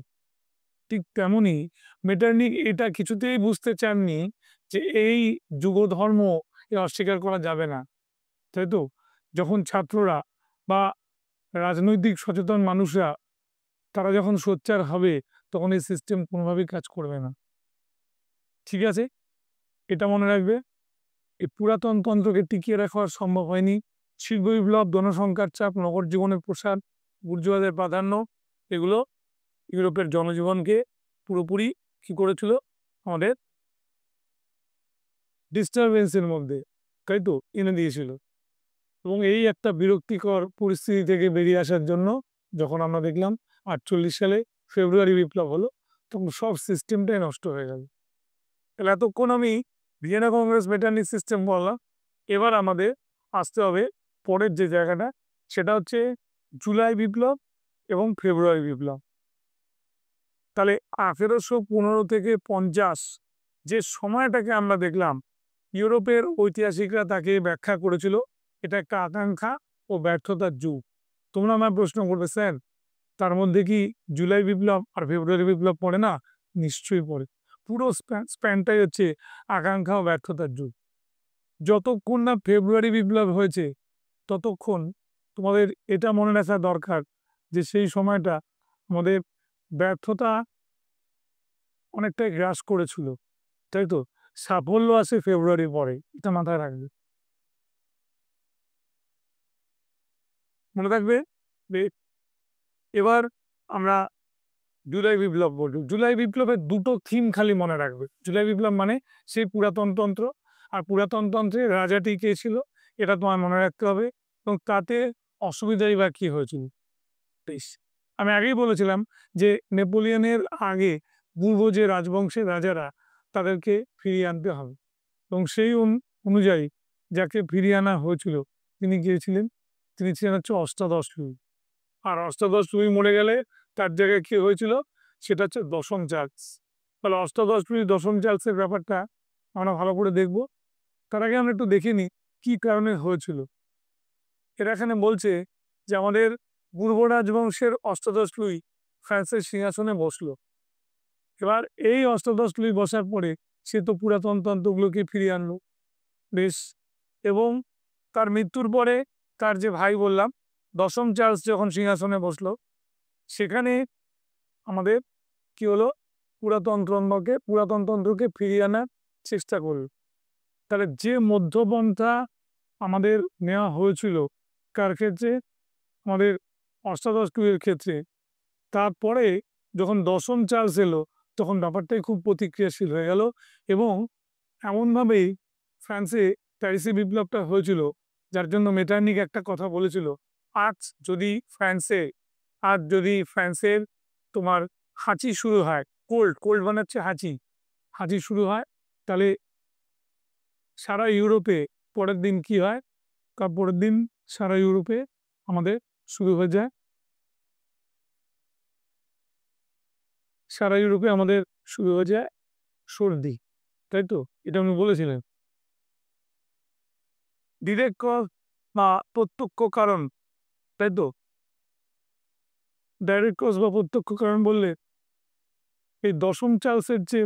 ঠিক তেমনি মেটার্নিক এটা কিছুতেই বুঝতে চাননি যে এই যুগ ধর্ম অস্বীকার করা যাবে না, তাই তো? যখন ছাত্ররা বা রাজনৈতিক সচেতন মানুষরা তারা যখন সোচ্চার হবে, তখন এই সিস্টেম কোনোভাবেই কাজ করবে না। ঠিক আছে, এটা মনে রাখবে। এই পুরাতন তন্ত্রকে টিকিয়ে রাখা সম্ভব হয়নি। শিল্প বিপ্লব, জনসংখ্যার চাপ, নগর জীবনের প্রসার, বুর্জোয়াদের প্রাধান্য, এগুলো ইউরোপের জনজীবনকে পুরোপুরি কি করেছিল, আমাদের ডিস্টারবেন্সের মধ্যে, তাই তো, এনে দিয়েছিল। এবং এই একটা বিরক্তিকর পরিস্থিতি থেকে বেরিয়ে আসার জন্য যখন আমরা দেখলাম 48 সালে ফেব্রুয়ারি বিপ্লব হলো, তখন সব সিস্টেমটাই নষ্ট হয়ে গেল। তাহলে এতক্ষণ আমি ভিয়েনা কংগ্রেস, মেটার্নিক সিস্টেম বললাম। এবার আমাদের আসতে হবে পরের যে জায়গাটা, সেটা হচ্ছে জুলাই বিপ্লব এবং ফেব্রুয়ারি বিপ্লব। তাহলে 1815 থেকে 50 যে সময়টাকে আমরা দেখলাম, ইউরোপের ঐতিহাসিকরা তাকে ব্যাখ্যা করেছিল এটা একটা আকাঙ্ক্ষা ও ব্যর্থতার যুগ। তোমরা আমার প্রশ্ন করবে, স্যার তার মধ্যে কি জুলাই বিপ্লব আর ফেব্রুয়ারি বিপ্লব পড়ে না? নিশ্চয়ই পড়ে। পুরো স্প্যানটাই হচ্ছে আকাঙ্ক্ষা ও ব্যর্থতার যুগ। যতক্ষণ না ফেব্রুয়ারি বিপ্লব হয়েছে, ততক্ষণ তোমাদের এটা মনে রাখা দরকার যে সেই সময়টা আমাদের ব্যর্থতা অনেকটাই হ্রাস করেছিল, তাই তো? সাফল্য আসে ফেব্রুয়ারি পরে, এটা মাথায় রাখবে। মনে রাখবে যে এবার আমরা জুলাই বিপ্লব বলব। জুলাই বিপ্লবের দুটো থিম খালি মনে রাখবে। জুলাই বিপ্লব মানে সেই পুরাতন তন্ত্র, আর পুরাতন তন্ত্রে রাজাটি কে ছিল এটা তোমার মনে রাখতে হবে, এবং তাতে অসুবিধাই বা কি হয়েছিল। বেশ, আমি আগেই বলেছিলাম যে নেপোলিয়নের আগে পূর্ব যে রাজবংশের রাজারা, তাদেরকে ফিরিয়ে আনতে হবে, এবং সেই অনুযায়ী যাকে ফিরিয়ে আনা হয়েছিল তিনি গিয়েছিলেন, তিনি ছিলেন হচ্ছে অষ্টাদশ লুই। আর অষ্টাদশ লুই মরে গেলে তার জায়গায় কি হয়েছিল, সেটা হচ্ছে দশম চার্লস। তাহলে অষ্টাদশ লুই, দশম চার্লসের ব্যাপারটা আমরা ভালো করে দেখব। তার আগে আমরা একটু দেখে নিই কি কারণে হয়েছিল। এরা এখানে বলছে যে আমাদের পূর্ব রাজবংশের অষ্টাদশ লুই ফ্রান্সের সিংহাসনে বসলো। এবার এই অষ্টাদশ লুই বসার পরে সে তো পুরাতন তন্ত্রগুলোকে ফিরিয়ে আনলো, বেশ। এবং তার মৃত্যুর পরে তার যে ভাই বললাম দশম চার্লস যখন সিংহাসনে বসলো, সেখানে আমাদের কি হলো, পুরাতন তন্ত্রকে ফিরিয়ে আনার চেষ্টা করল। তাহলে যে মধ্যপন্থা আমাদের নেওয়া হয়েছিল কার ক্ষেত্রে, আমাদের অষ্টাদশ লুইয়ের ক্ষেত্রে, তারপরে যখন দশম চার্লস এলো তখন ব্যাপারটাই খুব প্রতিক্রিয়াশীল হয়ে গেল। এবং এমনভাবেই ফ্রান্সে প্যারিসি বিপ্লবটা হয়েছিল, যার জন্য মেটার্নিক একটা কথা বলেছিল, আজ যদি ফ্রান্সের তোমার হাঁচি শুরু হয়, কোল্ড বানাচ্ছে হাঁচি, শুরু হয়, তাহলে সারা ইউরোপে পরের দিন কি হয়, পরের দিন সারা ইউরোপে আমাদের শুরু হয়ে যায়, সর্দি, তাই তো? এটা উনি বলেছিলেন। ডিরেক্ট কজ বা প্রত্যক্ষ কারণ, তাই তো? ডাইরেক্ট কজ বা প্রত্যক্ষ কারণ বললে এই দশম চার্লসের যে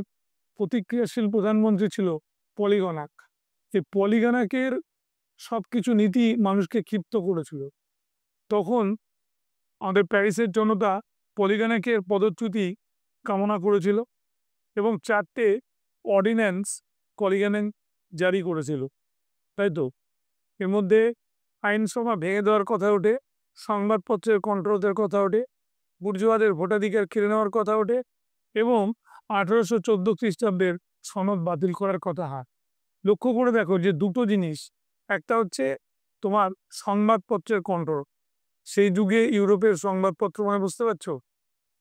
প্রতিক্রিয়াশীল প্রধানমন্ত্রী ছিল পলিগনাক, এই পলিগনাকের সবকিছু নীতি মানুষকে ক্ষিপ্ত করেছিল। তখন আমাদের প্যারিসের জনতা পলিগনাকের পদচ্যুতি কামনা করেছিল এবং 4টে অর্ডিন্যান্স পলিগনাক জারি করেছিল, তাই তো? এর মধ্যে আইনসভা ভেঙে দেওয়ার কথা ওঠে, সংবাদপত্রের কন্ট্রোলের কথা ওঠে, বুর্জোয়াদের ভোটাধিকার কেড়ে নেওয়ার কথা ওঠে এবং 1814 খ্রিস্টাব্দের সনদ বাতিল করার কথা হয়। লক্ষ্য করে দেখো যে দুটো জিনিস, একটা হচ্ছে তোমার সংবাদপত্রের কন্ট্রোল, সেই যুগে ইউরোপের সংবাদপত্র মানে বুঝতে পারছো,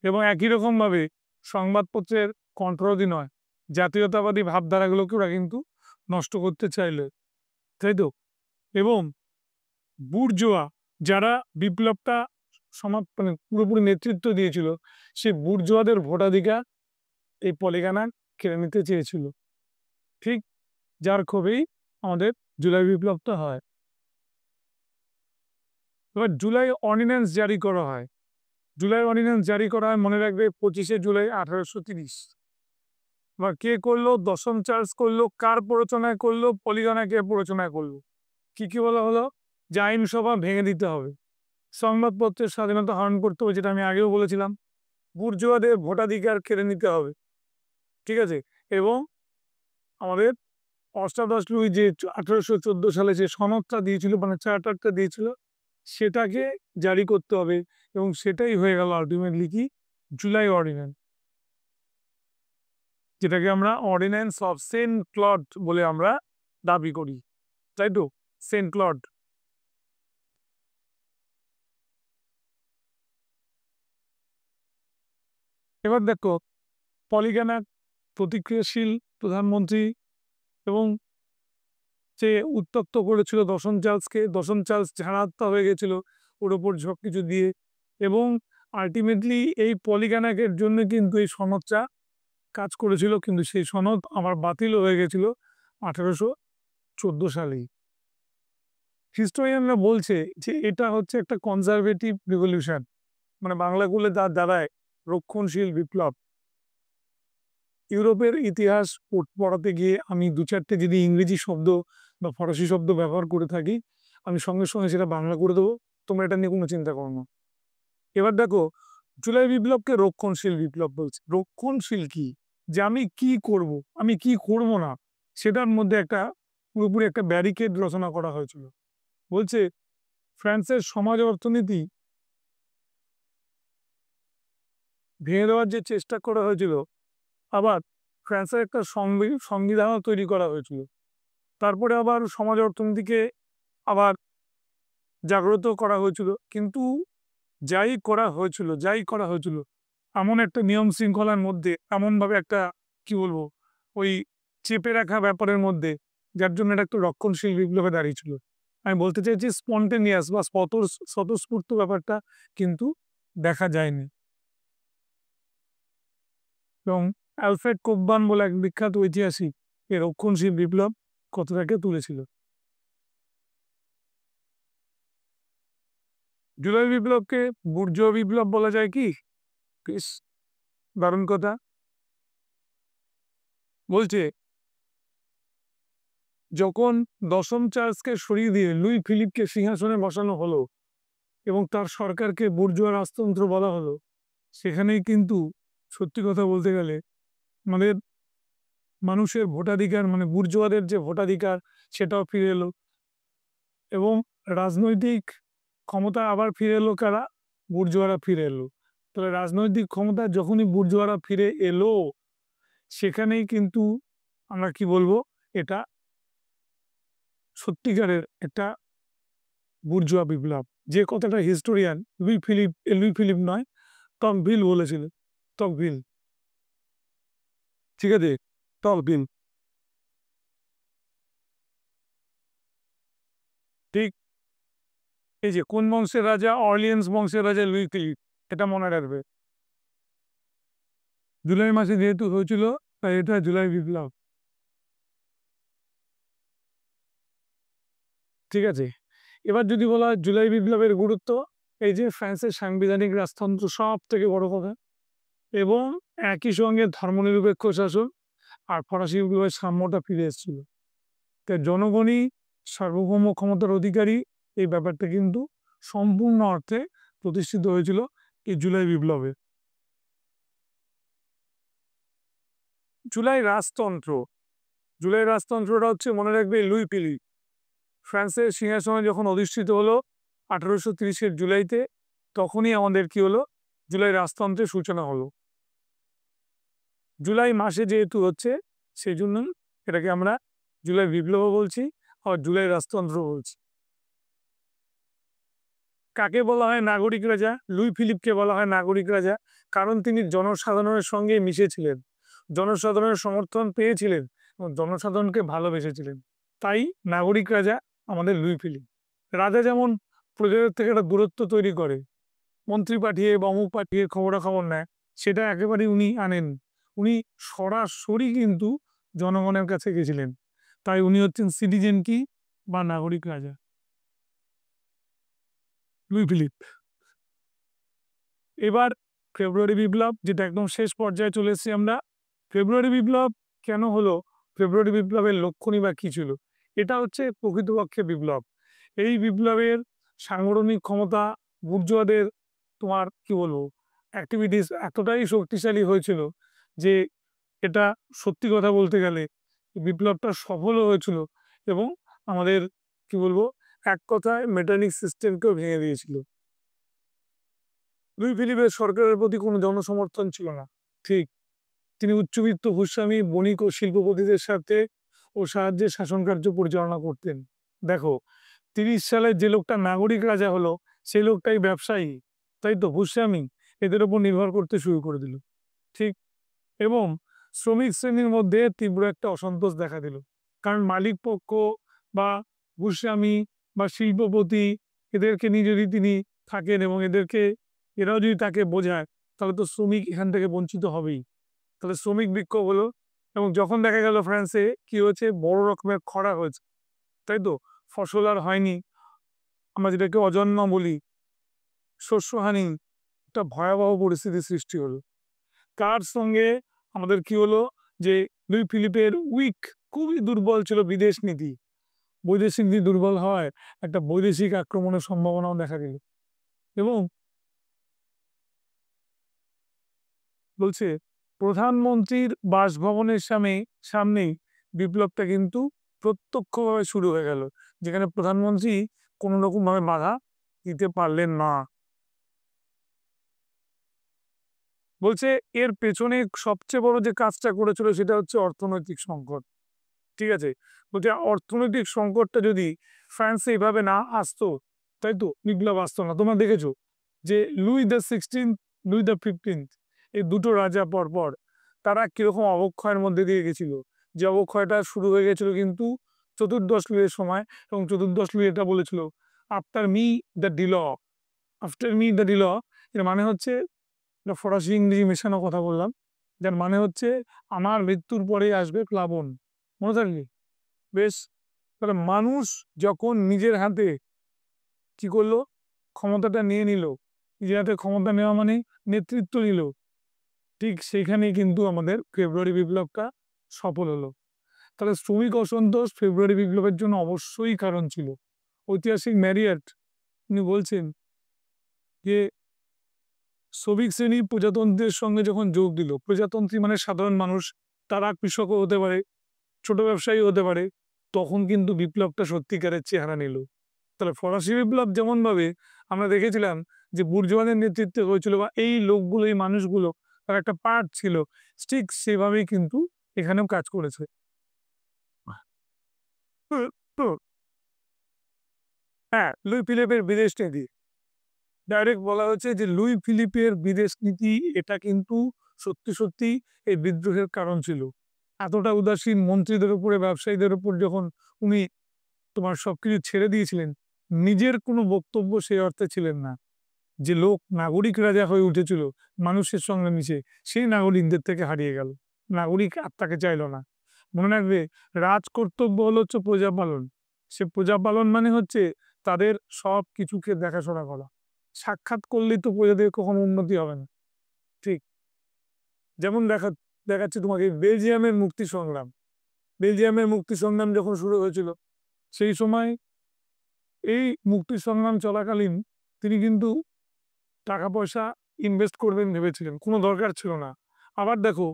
এবং একই রকমভাবে সংবাদপত্রের কন্ট্রোলই নয়, জাতীয়তাবাদী ভাবধারাগুলোকে ওরা কিন্তু নষ্ট করতে চাইলে, তাই তো? এবং বুর্জোয়া যারা বিপ্লবটা মানে পুরোপুরি নেতৃত্ব দিয়েছিল, সেই বুর্জোয়াদের ভোটাধিকার এই পলিগানাক কেড়ে নিতে চেয়েছিল, ঠিক যার ক্ষোভেই আমাদের জুলাই বিপ্লবটা হয়। এবার জুলাই অর্ডিন্যান্স জারি করা হয়। মনে রাখবে 25শে জুলাই 1830। এবার কে করলো? দশম চার্লস করলো। কার প্ররোচনায় করলো? পলিগানাকের প্ররোচনায় করলো। কি বলা হলো? যে আইনসভা ভেঙে দিতে হবে, সংবাদপত্রের স্বাধীনতা হরণ করতে হবে, যেটা আমি আগেও বলেছিলাম, বুর্জোয়াদের ভোটাধিকার কেড়ে নিতে হবে, ঠিক আছে? এবং আমাদের অষ্টাদশ লুই যে 1814 সালে যে সনদটা দিয়েছিল, মানে চার্টারটা দিয়েছিল, সেটাকে জারি করতে হবে। এবং সেটাই হয়ে গেল আলটিমেটলি কি, জুলাই অর্ডিন্যান্স, যেটাকে আমরা অর্ডিন্যান্স অফ সেন্ট ক্লড বলে আমরা দাবি করি, তাই তো? Saint Claude. এবার দেখো পলিগানাক প্রতিক্রিয়াশীল প্রধানমন্ত্রী এবং যে উত্তক্ত করেছিল দশম চার্লস ঝাড়াত্তা হয়ে গেছিল ওর ওপর সব কিছু দিয়ে। এবং আলটিমেটলি এই পলিগানাকের জন্য কিন্তু এই সনদটা কাজ করেছিল, কিন্তু সেই সনদ আবার বাতিল হয়ে গেছিল 1814 সালেই। হিস্টোরিয়ানরা বলছে যে এটা হচ্ছে একটা কনজারভেটিভ রিভলিউশন, মানে বাংলাগুলো দ্বারায় রক্ষণশীল বিপ্লব। ইউরোপের ইতিহাস পড়াতে গিয়ে আমি 2-4টে যদি ইংরেজি শব্দ বা ফরাসি শব্দ ব্যবহার করে থাকি, আমি সঙ্গে সঙ্গে সেটা বাংলা করে দেবো, তোমরা এটা নিয়ে কোনো চিন্তা করো না। এবার দেখো জুলাই বিপ্লবকে রক্ষণশীল বিপ্লব বলছে। রক্ষণশীল কি, যে আমি কি করব, আমি কি করব না, সেটার মধ্যে একটা পুরোপুরি একটা ব্যারিকেড রচনা করা হয়েছিল। বলছে ফ্রান্সের সমাজ অর্থনীতি ভেঙে দেওয়ার যে চেষ্টা করা হয়েছিল, আবার ফ্রান্সের একটা সংবিধানও তৈরি করা হয়েছিল, তারপরে আবার সমাজ অর্থনীতিকে আবার জাগ্রত করা হয়েছিল। কিন্তু যাই করা হয়েছিল এমন একটা নিয়ম শৃঙ্খলার মধ্যে, এমনভাবে একটা কি বলবো, ওই চেপে রাখা ব্যাপারের মধ্যে, যার জন্য এটা একটা রক্ষণশীল বিপ্লবে দাঁড়িয়েছিল। আমি বলতে চাইছি স্পন্টেনিয়াস বা স্বতঃস্ফূর্ত ব্যাপারটা কিন্তু দেখা যায়নি। এবং অ্যালফ্রেড কোপবার্ন বলে এক বিখ্যাত ঐতিহাসিক এই রক্ষণশীল বিপ্লব কথাটাকে তুলেছিল। জুলাই বিপ্লবকে বুর্জোয়া বিপ্লব বলা যায় কি? বেশ দারুণ কথা। বলছে যখন দশম চার্লসকে সরিয়ে দিয়ে লুই ফিলিপকে সিংহাসনে বসানো হলো এবং তার সরকারকে বুর্জোয়া রাজতন্ত্র বলা হলো, সেখানেই কিন্তু সত্যি কথা বলতে গেলে আমাদের মানুষের ভোটাধিকার মানে বুর্জোয়াদের যে ভোটাধিকার সেটাও ফিরে এলো এবং রাজনৈতিক ক্ষমতা আবার ফিরে এলো কারা? বুর্জোয়ারা ফিরে এলো। তাহলে রাজনৈতিক ক্ষমতা যখনই বুর্জোয়ারা ফিরে এলো সেখানেই কিন্তু আমরা কি বলবো, এটা সত্যিকারের একটা বুর্জোয়া বিপ্লব। যে কথাটা হিস্টোরিয়ান লুই ফিলিপ নয়, টকভিল বলেছিলেন। টকভিল, ঠিক আছে, টকভিল। ঠিক, এই যে কোন বংশের রাজা? অর্লিয়েন্স বংশের রাজা লুই ফিলিপ, এটা মনে রাখবে। জুলাই মাসে যেহেতু হয়েছিল তাই এটা জুলাই বিপ্লব। ঠিক আছে, এবার যদি বলা হয় জুলাই বিপ্লবের গুরুত্ব, এই যে ফ্রান্সের সাংবিধানিক রাজতন্ত্র সব থেকে বড় কথা, এবং একই সঙ্গে ধর্মনিরপেক্ষ শাসন আর ফরাসি বিপ্লবের সাম্যটা ফিরে এসেছিল। তাই জনগণই সার্বভৌম ক্ষমতার অধিকারী, এই ব্যাপারটা কিন্তু সম্পূর্ণ অর্থে প্রতিষ্ঠিত হয়েছিল এই জুলাই বিপ্লবে। জুলাই রাজতন্ত্র, জুলাই রাজতন্ত্রটা হচ্ছে মনে রাখবে লুই ফিলিপ ফ্রান্সের সিংহাসনে যখন অধিষ্ঠিত হলো 1830-এর জুলাইতে, তখনই আমাদের কি হলো, জুলাই রাজতন্ত্রের সূচনা হলো। জুলাই মাসে যেহেতু হচ্ছে সেই জন্য এটাকে আমরা জুলাই বিপ্লব বলছি আর জুলাই রাজতন্ত্র বলছি। কাকে বলা হয় নাগরিক রাজা? লুই ফিলিপকে বলা হয় নাগরিক রাজা, কারণ তিনি জনসাধারণের সঙ্গে মিশেছিলেন, জনসাধারণের সমর্থন পেয়েছিলেন এবং জনসাধারণকে ভালোবেসেছিলেন। তাই নাগরিক রাজা আমাদের লুই ফিলিপ। রাজা যেমন প্রজাদের থেকে একটা দূরত্ব তৈরি করে, মন্ত্রী পাঠিয়ে বা অমুক পাঠিয়ে খবরাখবর নেয়, সেটা একেবারেই উনি আনেন। উনি সরাসরি কিন্তু জনগণের কাছে গেছিলেন, তাই উনি হচ্ছেন সিটিজেন কি বা নাগরিক রাজা, লুই ফিলিপ। এবার ফেব্রুয়ারি বিপ্লব, যেটা একদম শেষ পর্যায়ে চলে এসেছি আমরা। ফেব্রুয়ারি বিপ্লব কেন হলো? ফেব্রুয়ারি বিপ্লবের লক্ষণই বা কি ছিল? এটা হচ্ছে প্রকৃতপক্ষে বিপ্লব। এই বিপ্লবের সাংগঠনিক ক্ষমতা বুর্জোয়াদের, তোমার কি বলবো, অ্যাক্টিভিটিস এতটাই শক্তিশালী হয়েছিল যে এটা সত্যি কথা বলতে গেলে বিপ্লবটা সফলও হয়েছিল এবং আমাদের কি বলবো, এক কথায় মেটালিক সিস্টেমকেও ভেঙে দিয়েছিল। লুই ফিলিপের সরকারের প্রতি কোনো জনসমর্থন ছিল না, ঠিক। তিনি উচ্চবিত্ত ভূস্বামী, বণিক ও শিল্পপতিদের সাথে ও সাহায্যে শাসন কার্য পরিচালনা করতেন। দেখো, 30 সালে যে লোকটা নাগরিক রাজা হলো সেই লোকটাই ব্যবসায়ী, তাই তো, ভূস্বামী, এদের উপর নির্ভর করতে শুরু করে দিল, ঠিক। এবং শ্রমিক শ্রেণীর মধ্যে তীব্র একটা অসন্তোষ দেখা দিল, কারণ মালিক পক্ষ বা ভূস্বামী বা শিল্পপতি এদেরকে নিয়ে যদি তিনি থাকেন এবং এরাও যদি তাকে বোঝায়, তাহলে তো শ্রমিক এখান থেকে বঞ্চিত হবেই। তাহলে শ্রমিক বিক্ষোভ হলো এবং যখন দেখা গেল ফ্রান্সে কি হয়েছে, বড় রকমের খরা হয়েছে, তাই তো, ফসল আর হয়নি, আমরা যেটাকে অজন্ম বলি, শস্যহানি, একটা ভয়াবহ পরিস্থিতির সৃষ্টি হলো। কার সঙ্গে আমাদের কি হলো, যে লুই ফিলিপের খুবই দুর্বল ছিল বিদেশ নীতি। বৈদেশিক নীতি দুর্বল হয়, একটা বৈদেশিক আক্রমণের সম্ভাবনাও দেখা দিল। এবং বলছে প্রধানমন্ত্রীর বাসভবনের সামনেই বিপ্লবটা কিন্তু প্রত্যক্ষভাবে শুরু হয়ে গেল, যেখানে প্রধানমন্ত্রী কোনো রকম ভাবে বাধা দিতে পারলেন না। বলছে এর পেছনে সবচেয়ে বড় যে কাজটা করেছিল সেটা হচ্ছে অর্থনৈতিক সংকট, ঠিক আছে। বলছে অর্থনৈতিক সংকটটা যদি ফ্রান্সে এইভাবে না আসতো, তাই তো, বিপ্লব আসতো না। তোমরা দেখেছো যে লুই দ্য 15, এই দুটো রাজা পরপর তারা কিরকম অবক্ষয়ের মধ্যে দিয়ে গেছিল, যে অবক্ষয়টা শুরু হয়ে গেছিল কিন্তু চতুর্দশ লুইয়ের সময়। এবং চতুর্দশ লুই এটা বলেছিল, after me the deluge, after me the deluge, এর মানে হচ্ছে, এটা ফরাসি ইংরেজি মেশানো কথা বললাম, যার মানে হচ্ছে আমার মৃত্যুর পরেই আসবে প্লাবন, মনে থাকবে। বেশ, তাহলে মানুষ যখন নিজের হাতে কি করলো, ক্ষমতাটা নিয়ে নিল, নিজের হাতে ক্ষমতা নেওয়া মানে নেতৃত্ব নিল, ঠিক সেইখানেই কিন্তু আমাদের ফেব্রুয়ারি বিপ্লবটা সফল হলো। তাহলে শ্রমিক অসন্তোষ ফেব্রুয়ারি বিপ্লবের জন্য অবশ্যই কারণ ছিল। ঐতিহাসিক ম্যারিয়ার্ট উনি বলছেন যে শ্রমিক শ্রেণী প্রজাতন্ত্রের সঙ্গে যখন যোগ দিল, প্রজাতন্ত্রী মানে সাধারণ মানুষ, তারা কৃষকও হতে পারে, ছোট ব্যবসায়ী হতে পারে, তখন কিন্তু বিপ্লবটা সত্যিকারের চেহারা নিল। তাহলে ফরাসি বিপ্লব যেমন ভাবে আমরা দেখেছিলাম যে বুর্জোয়াদের নেতৃত্বে হয়েছিল বা এই লোকগুলো, এই মানুষগুলো তার একটা পার্ট ছিল, ঠিক সেভাবেই কিন্তু এখানেও কাজ করেছে। তো তো হ্যাঁ, লুই ফিলিপের বিদেশ নীতি ডাইরেক্ট বলা হচ্ছে যে লুই ফিলিপের বিদেশ নীতি এটা কিন্তু সত্যি সত্যি এই বিদ্রোহের কারণ ছিল। এতটা উদাসীন মন্ত্রীদের উপরে, ব্যবসায়ীদের উপর যখন উনি তোমার সবকিছু ছেড়ে দিয়েছিলেন, নিজের কোনো বক্তব্য সেই অর্থে ছিলেন না। যে লোক নাগরিক রাজা হয়ে উঠেছিল মানুষের সঙ্গে মিশে, সেই নাগরিকদের থেকে হারিয়ে গেল, নাগরিক আর তাকে চাইল না। মনে রাখবে, রাজ কর্তব্য হলো হচ্ছে প্রজা পালন। সে প্রজা পালন মানে হচ্ছে তাদের সব কিছুকে দেখাশোনা করা। সাক্ষাৎ করলেই তো প্রজাদের কখনো উন্নতি হবে না। ঠিক যেমন দেখাচ্ছে তোমাকে বেলজিয়ামের মুক্তি সংগ্রাম। বেলজিয়ামের মুক্তি সংগ্রাম যখন শুরু হয়েছিল, সেই সময় এই মুক্তি সংগ্রাম চলাকালীন তিনি কিন্তু টাকা পয়সা ইনভেস্ট করবেন ভেবেছিলেন, কোনো দরকার ছিল না। আবার দেখো,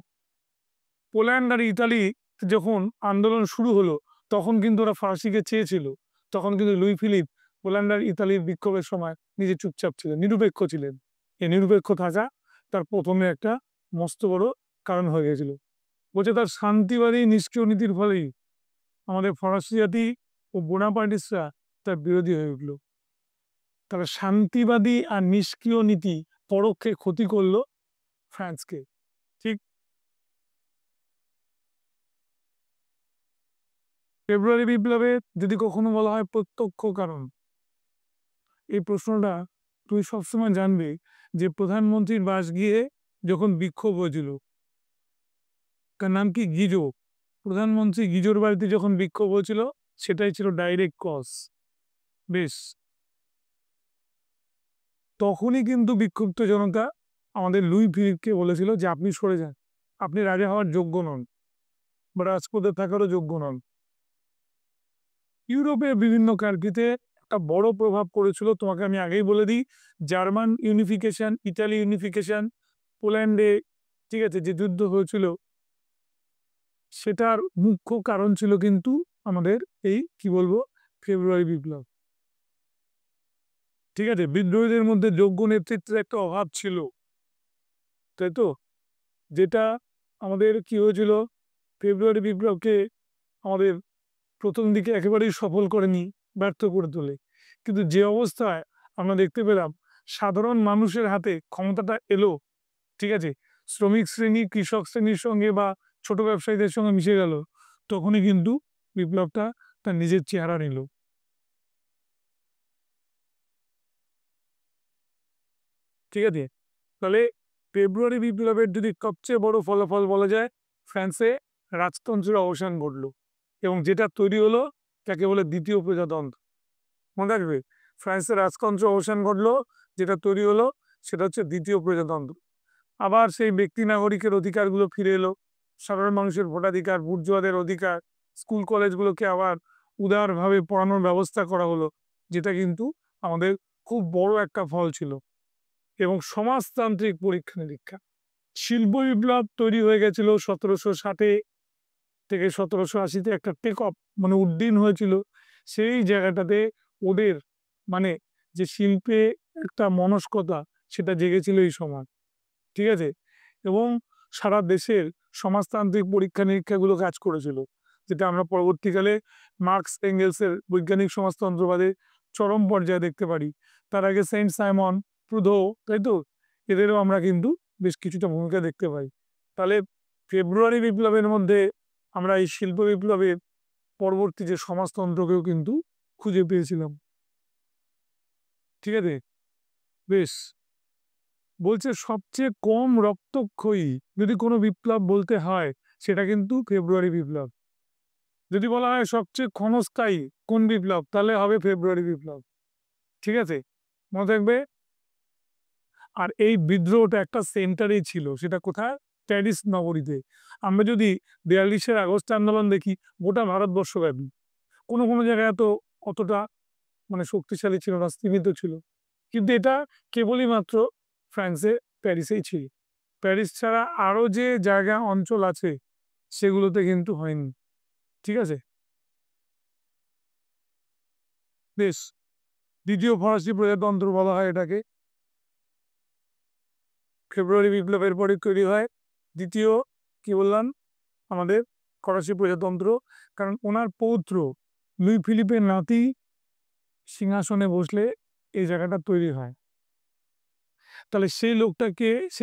পোল্যান্ড আর ইতালি যখন আন্দোলন শুরু হলো, তখন কিন্তু ওরা ফরাসিকে চেয়েছিল। তখন কিন্তু লুই ফিলিপ পোল্যান্ড আর ইতালির বিক্ষোভের সময় নিজে চুপচাপ ছিলেন, নিরপেক্ষ ছিলেন। এই নিরপেক্ষ থাকা তার প্রথমে একটা মস্ত বড় কারণ হয়ে গেছিল। বলছে তার শান্তিবাদী নিষ্ক্রিয় নীতির ফলেই আমাদের ফরাসি জাতি ও বোনাপার্টিস্টরা তার বিরোধী হয়ে উঠল। তারা শান্তিবাদী আর নিষ্ক্রিয় নীতি পরোক্ষে ক্ষতি করলো ফ্রান্সকে। ঠিক ফেব্রুয়ারি বিপ্লবে যদি কখনো বলা হয় প্রত্যক্ষ কারণ, এই প্রশ্নটা তুই সবসময় জানবে যে প্রধানমন্ত্রীর বাসগৃহে যখন বিক্ষোভ হয়েছিল, তার নাম কি গিজো, প্রধানমন্ত্রী গিজোর বাড়িতে যখন বিক্ষোভ হয়েছিল, সেটাই ছিল ডাইরেক্ট কজ। বেশ, তখনই কিন্তু বিক্ষুব্ধ জনতা আমাদের লুই ফিলিপকে বলেছিল যে আপনি সরে যান, আপনি রাজা হওয়ার যোগ্য নন বা রাজপথে থাকারও যোগ্য নন। ইউরোপের বিভিন্ন কান্ট্রিতে একটা বড় প্রভাব পড়েছিল, তোমাকে আমি আগেই বলে দিই। জার্মান ইউনিফিকেশন, ইতালি ইউনিফিকেশন, পোল্যান্ডে ঠিক আছে যে যুদ্ধ হয়েছিল, সেটার মুখ্য কারণ ছিল কিন্তু আমাদের এই কি বলবো ফেব্রুয়ারি বিপ্লব। ঠিক আছে, বিদ্রোহীদের মধ্যে যোগ্য নেতৃত্বের একটা অভাব ছিল, তাই তো, যেটা আমাদের কি হয়েছিল, ফেব্রুয়ারি বিপ্লবকে আমাদের প্রথম দিকে একেবারেই সফল করেনি, ব্যর্থ করে তোলে। কিন্তু যে অবস্থায় আমরা দেখতে পেলাম সাধারণ মানুষের হাতে ক্ষমতাটা এলো, ঠিক আছে, শ্রমিক শ্রেণী কৃষক শ্রেণীর সঙ্গে বা ছোট ব্যবসায়ীদের সঙ্গে মিশে গেল, তখনই কিন্তু বিপ্লবটা তার নিজের চেহারা নিল। ঠিক আছে, তাহলে ফেব্রুয়ারি বিপ্লবের যদি সবচেয়ে বড় ফলাফল বলা যায়, ফ্রান্সে রাজতন্ত্রের অবসান ঘটলো এবং যেটা তৈরি হলো তাকে বলে দ্বিতীয় প্রজাতন্ত্র। মনে রাখবে, ফ্রান্সের রাজতন্ত্র অবসান ঘটলো, যেটা তৈরি হলো সেটা হচ্ছে দ্বিতীয় প্রজাতন্ত্র। আবার সেই ব্যক্তি নাগরিকের অধিকারগুলো ফিরে এলো, সাধারণ মানুষের ভোটাধিকার, বুর্জোয়াদের অধিকার, স্কুল কলেজগুলোকে আবার উদারভাবে পড়ানোর ব্যবস্থা করা হলো, যেটা কিন্তু আমাদের খুব বড় একটা ফল ছিল। এবং সমাজতান্ত্রিক পরীক্ষা নিরীক্ষা, শিল্প বিপ্লব তৈরি হয়ে গেছিল 1760 থেকে 1780-তে, একটা টেক অফ মানে উড্ডীন হয়েছিল। সেই জায়গাটাতে ওদের মানে যে শিল্পে একটা মনস্কতা, সেটা জেগেছিল এই সময়। ঠিক আছে, এবং সারা দেশের সমাজতান্ত্রিক পরীক্ষা নিরীক্ষাগুলো কাজ করেছিল, যেটা আমরা পরবর্তীকালে মার্কস এঙ্গেলসের বৈজ্ঞানিক সমাজতন্ত্রবাদে চরম পর্যায়ে দেখতে পারি। তার আগে সেন্ট সাইমন, প্রুধো, তাই তো, এদেরও আমরা কিন্তু বেশ কিছুটা ভূমিকা দেখতে পাই। তাহলে ফেব্রুয়ারি বিপ্লবের মধ্যে আমরা এই শিল্প বিপ্লবের পরবর্তী যে সমাজতন্ত্রকেও কিন্তু খুঁজে পেয়েছিলাম। ঠিক আছে, বেশ, বলছে সবচেয়ে কম রক্তক্ষয়ী যদি কোনো বিপ্লব বলতে হয়, সেটা কিন্তু ফেব্রুয়ারি বিপ্লব। যদি বলা হয় সবচেয়ে ক্ষণস্থায়ী কোন বিপ্লব, তাহলে হবে ফেব্রুয়ারি বিপ্লব। ঠিক আছে, মনে থাকবে। আর এই বিদ্রোহটা একটা সেন্টারেই ছিল, সেটা কোথায়? প্যারিস নগরীতে। আমরা যদি 42-এর আগস্ট আন্দোলন দেখি, গোটা ভারতবর্ষব্যাপী, কোনো কোনো জায়গায় তো অতটা মানে শক্তিশালী ছিল না, সীমিত ছিল। কিন্তু এটা কেবলই মাত্র ফ্রান্সে, প্যারিসেই ছিল। প্যারিস ছাড়া আরো যে জায়গা অঞ্চল আছে সেগুলোতে কিন্তু হয়নি। ঠিক আছে, বেশ। দ্বিতীয় ফরাসি প্রজাতন্ত্র বলা হয় এটাকে। ফেব্রুয়ারি বিপ্লবের পরে তৈরি হয় দ্বিতীয়, কি বললাম, আমাদের ফরাসি প্রজাতন্ত্র। কারণ ওনার পৌত্র লুই ফিলিপের নাতি সিংহাসনে বসলে এই জায়গাটা তৈরি হয়। তাহলে সেই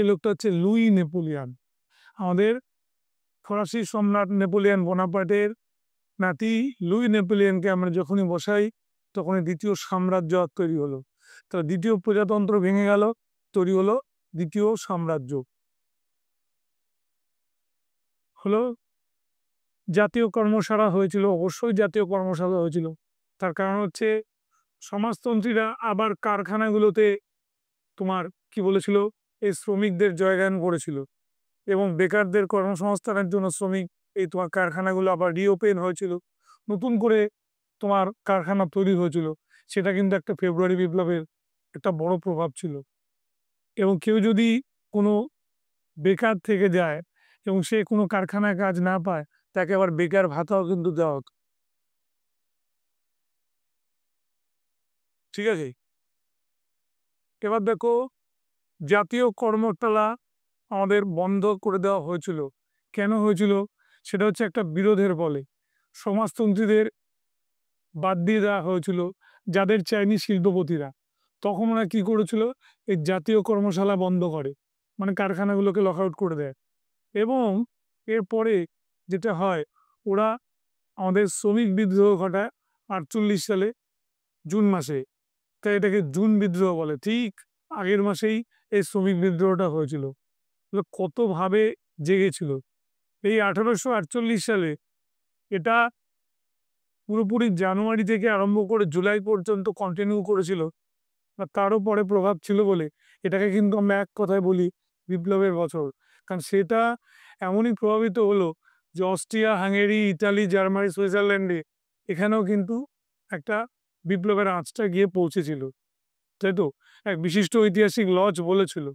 লোকটা হচ্ছে লুই নেপোলিয়ান। আমাদের ফরাসি সম্রাট নেপোলিয়ান বোনাপার্টের নাতি লুই নেপোলিয়ানকে আমরা যখনই বসাই, তখনই দ্বিতীয় সাম্রাজ্য তৈরি হলো। তাহলে দ্বিতীয় প্রজাতন্ত্র ভেঙে গেল, তৈরি হলো দ্বিতীয় সাম্রাজ্য। হলো জাতীয় কর্মশালা হয়েছিল, অবশ্যই জাতীয় কর্মশালা হয়েছিল। তার কারণ হচ্ছে সমাজতন্ত্রীরা আবার কারখানাগুলোতে তোমার কি বলেছিল, এই শ্রমিকদের জয়গান করেছিল এবং বেকারদের কর্মসংস্থানের জন্য শ্রমিক এই তোমার কারখানাগুলো আবার রিওপেন হয়েছিল, নতুন করে তোমার কারখানা তৈরি হয়েছিল। সেটা কিন্তু একটা ফেব্রুয়ারি বিপ্লবের একটা বড় প্রভাব ছিল। এবং কেউ যদি কোনো বেকার থেকে যায় এবং সে কোনো কারখানায় কাজ না পায়, তাকে আবার বেকার ভাতাও কিন্তু দেওয়া হতো। ঠিক আছে, এবার দেখো, জাতীয় কর্মশালা আমাদের বন্ধ করে দেওয়া হয়েছিল। কেন হয়েছিল? সেটা হচ্ছে একটা বিরোধের বলে সমাজতন্ত্রীদের বাদ দিয়ে দেওয়া হয়েছিল, যাদের চাইনিজ শিল্পপতিরা। তখন ওরা কি করেছিল, এই জাতীয় কর্মশালা বন্ধ করে, মানে কারখানাগুলোকে লক আউট করে দেয়। এবং এরপরে যেটা হয়, ওরা আমাদের শ্রমিক বিদ্রোহ ঘটায় 48 সালে জুন মাসে। তাই এটাকে জুন বিদ্রোহ বলে। ঠিক আগের মাসেই এই শ্রমিক বিদ্রোহটা হয়েছিল। কতভাবে জেগেছিল এই 1848 সালে। এটা পুরোপুরি জানুয়ারি থেকে আরম্ভ করে জুলাই পর্যন্ত কন্টিনিউ করেছিল। আর তারও পরে প্রভাব ছিল বলে এটাকে কিন্তু আমরা এক কথায় বলি বিপ্লবের বছর। কারণ সেটা এমনই প্রভাবিত হলো যে অস্ট্রিয়া, হাঙ্গেরি, ইতালি, জার্মানি, সুইজারল্যান্ডে এখানেও কিন্তু একটা বিপ্লবের আঁচটা গিয়ে পৌঁছেছিল। তাই তো এক বিশিষ্ট ঐতিহাসিক লজ বলেছিল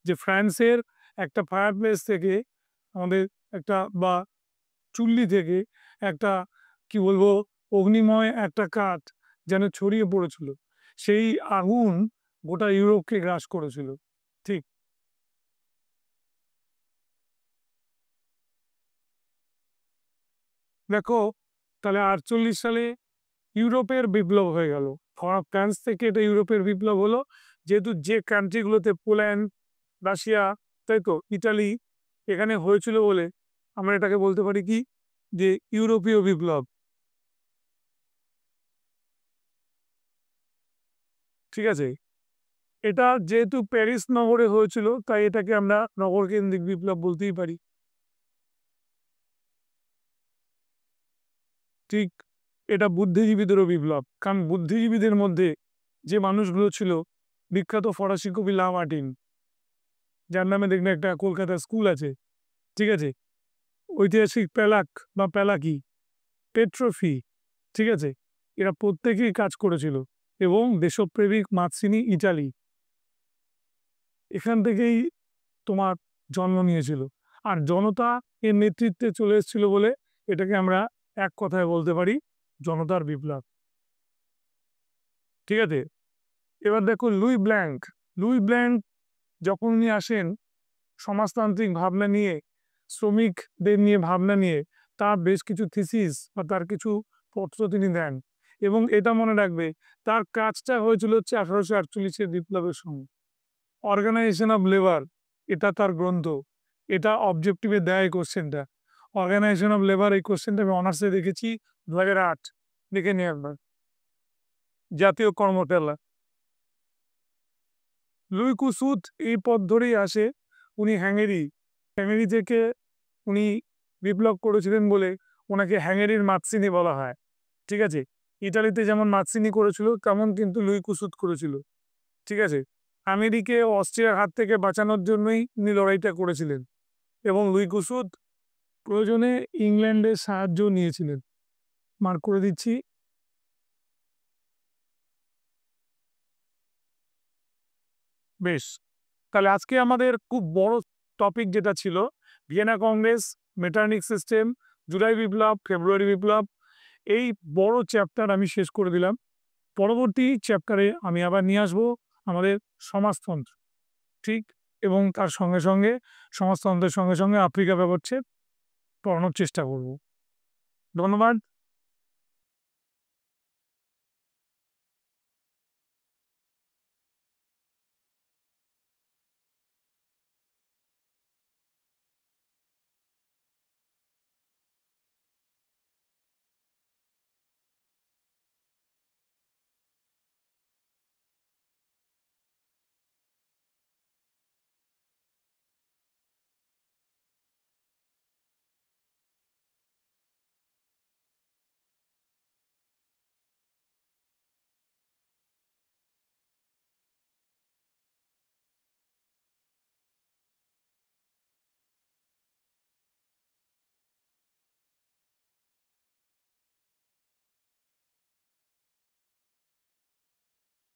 যে ফ্রান্সের একটা ফায়ার প্লেস থেকে, আমাদের একটা বা চুল্লি থেকে একটা, কি বলবো, অগ্নিময় একটা কাঠ যেন ছড়িয়ে পড়েছিল। সেই আগুন গোটা ইউরোপকে গ্রাস করেছিল। ঠিক, দেখো, তাহলে 48 সালে ইউরোপের বিপ্লব হয়ে গেল। ফ্রান্স থেকে এটা ইউরোপের বিপ্লব হলো, যেহেতু যে কান্ট্রিগুলোতে পোল্যান্ড, রাশিয়া, তাই তো ইটালি এখানে হয়েছিল বলে আমরা এটাকে বলতে পারি কি, যে ইউরোপীয় বিপ্লব। ঠিক আছে, এটা যেহেতু প্যারিস নগরে হয়েছিল, তাই এটাকে আমরা নগরকেন্দ্রিক বিপ্লব বলতেই পারি। ঠিক, এটা বুদ্ধিজীবীদেরও বিপ্লব। কারণ বুদ্ধিজীবীদের মধ্যে যে মানুষগুলো ছিল, বিখ্যাত ফরাসি কবি লা মার্টিন, যার নামে দেখবে একটা কলকাতা স্কুল আছে। ঠিক আছে, ঐতিহাসিক প্যালাক বা প্যালাকি, পেট্রোফি, ঠিক আছে, এরা প্রত্যেকেই কাজ করেছিল। এবং দেশপ্রেমিক মাতসিনি, ইটালি, এখান থেকেই তোমার জন্ম নিয়েছিল। আর জনতা এর নেতৃত্বে চলে এসেছিল বলে এটাকে আমরা এক কথায় বলতে পারি জনতার বিপ্লব। ঠিক আছে, এবার দেখো লুই ব্ল্যাঙ্ক যখন উনি আসেন সমাজতান্ত্রিক ভাবনা নিয়ে, শ্রমিকদের নিয়ে ভাবনা নিয়ে, তার বেশ কিছু থিসিস বা তার কিছু পত্র তিনি দেন। এবং এটা মনে রাখবে, তার কাজটা হয়েছিল হচ্ছে 1848-এর বিপ্লবের সময়। অর্গানাইজেশন অফ লেবার, এটা তার গ্রন্থ। এটা অবজেক্টিভে দেয় এই কোশ্চেনটা। অর্গানাইজেশন অফ লেবার, এই কোশ্চেনটা আমি অনার্সে দেখেছি 2008, দেখে নিয়ে একবার। জাতীয় কর্মশালা, লুই কুসুত এই পথ ধরেই আসে। উনি হ্যাঙ্গেরি থেকে উনি বিপ্লব করেছিলেন বলে ওনাকে হ্যাঙ্গেরির মাৎসিনি বলা হয়। ঠিক আছে? ইতালিতে যেমন মাৎসিনি করেছিল তেমন কিন্তু লুই কুসুত করেছিল। ঠিক আছে? আমেরিকে ও অস্ট্রিয়ার হাত থেকে বাঁচানোর জন্যই উনি লড়াইটা করেছিলেন এবং লুই কুসুত প্রয়োজনে ইংল্যান্ডের সাহায্য নিয়েছিলেন। মার্ক করে দিচ্ছি। বেশ। তাহলে আজকে আমাদের খুব বড় টপিক যেটা ছিল Vienna Congress, Metternich system, July বিপ্লব, ফেব্রুয়ারি বিপ্লব, এই বড় চ্যাপ্টার আমি শেষ করে দিলাম। পরবর্তী চ্যাপ্টারে আমি আবার নিয়ে আসবো আমাদের সমাজতন্ত্র। ঠিক? এবং তার সঙ্গে, সঙ্গে সমাজতন্ত্রের সঙ্গে, সঙ্গে আফ্রিকা ব্যবচ্ছেদ পড়ানোর চেষ্টা করব। ধন্যবাদ।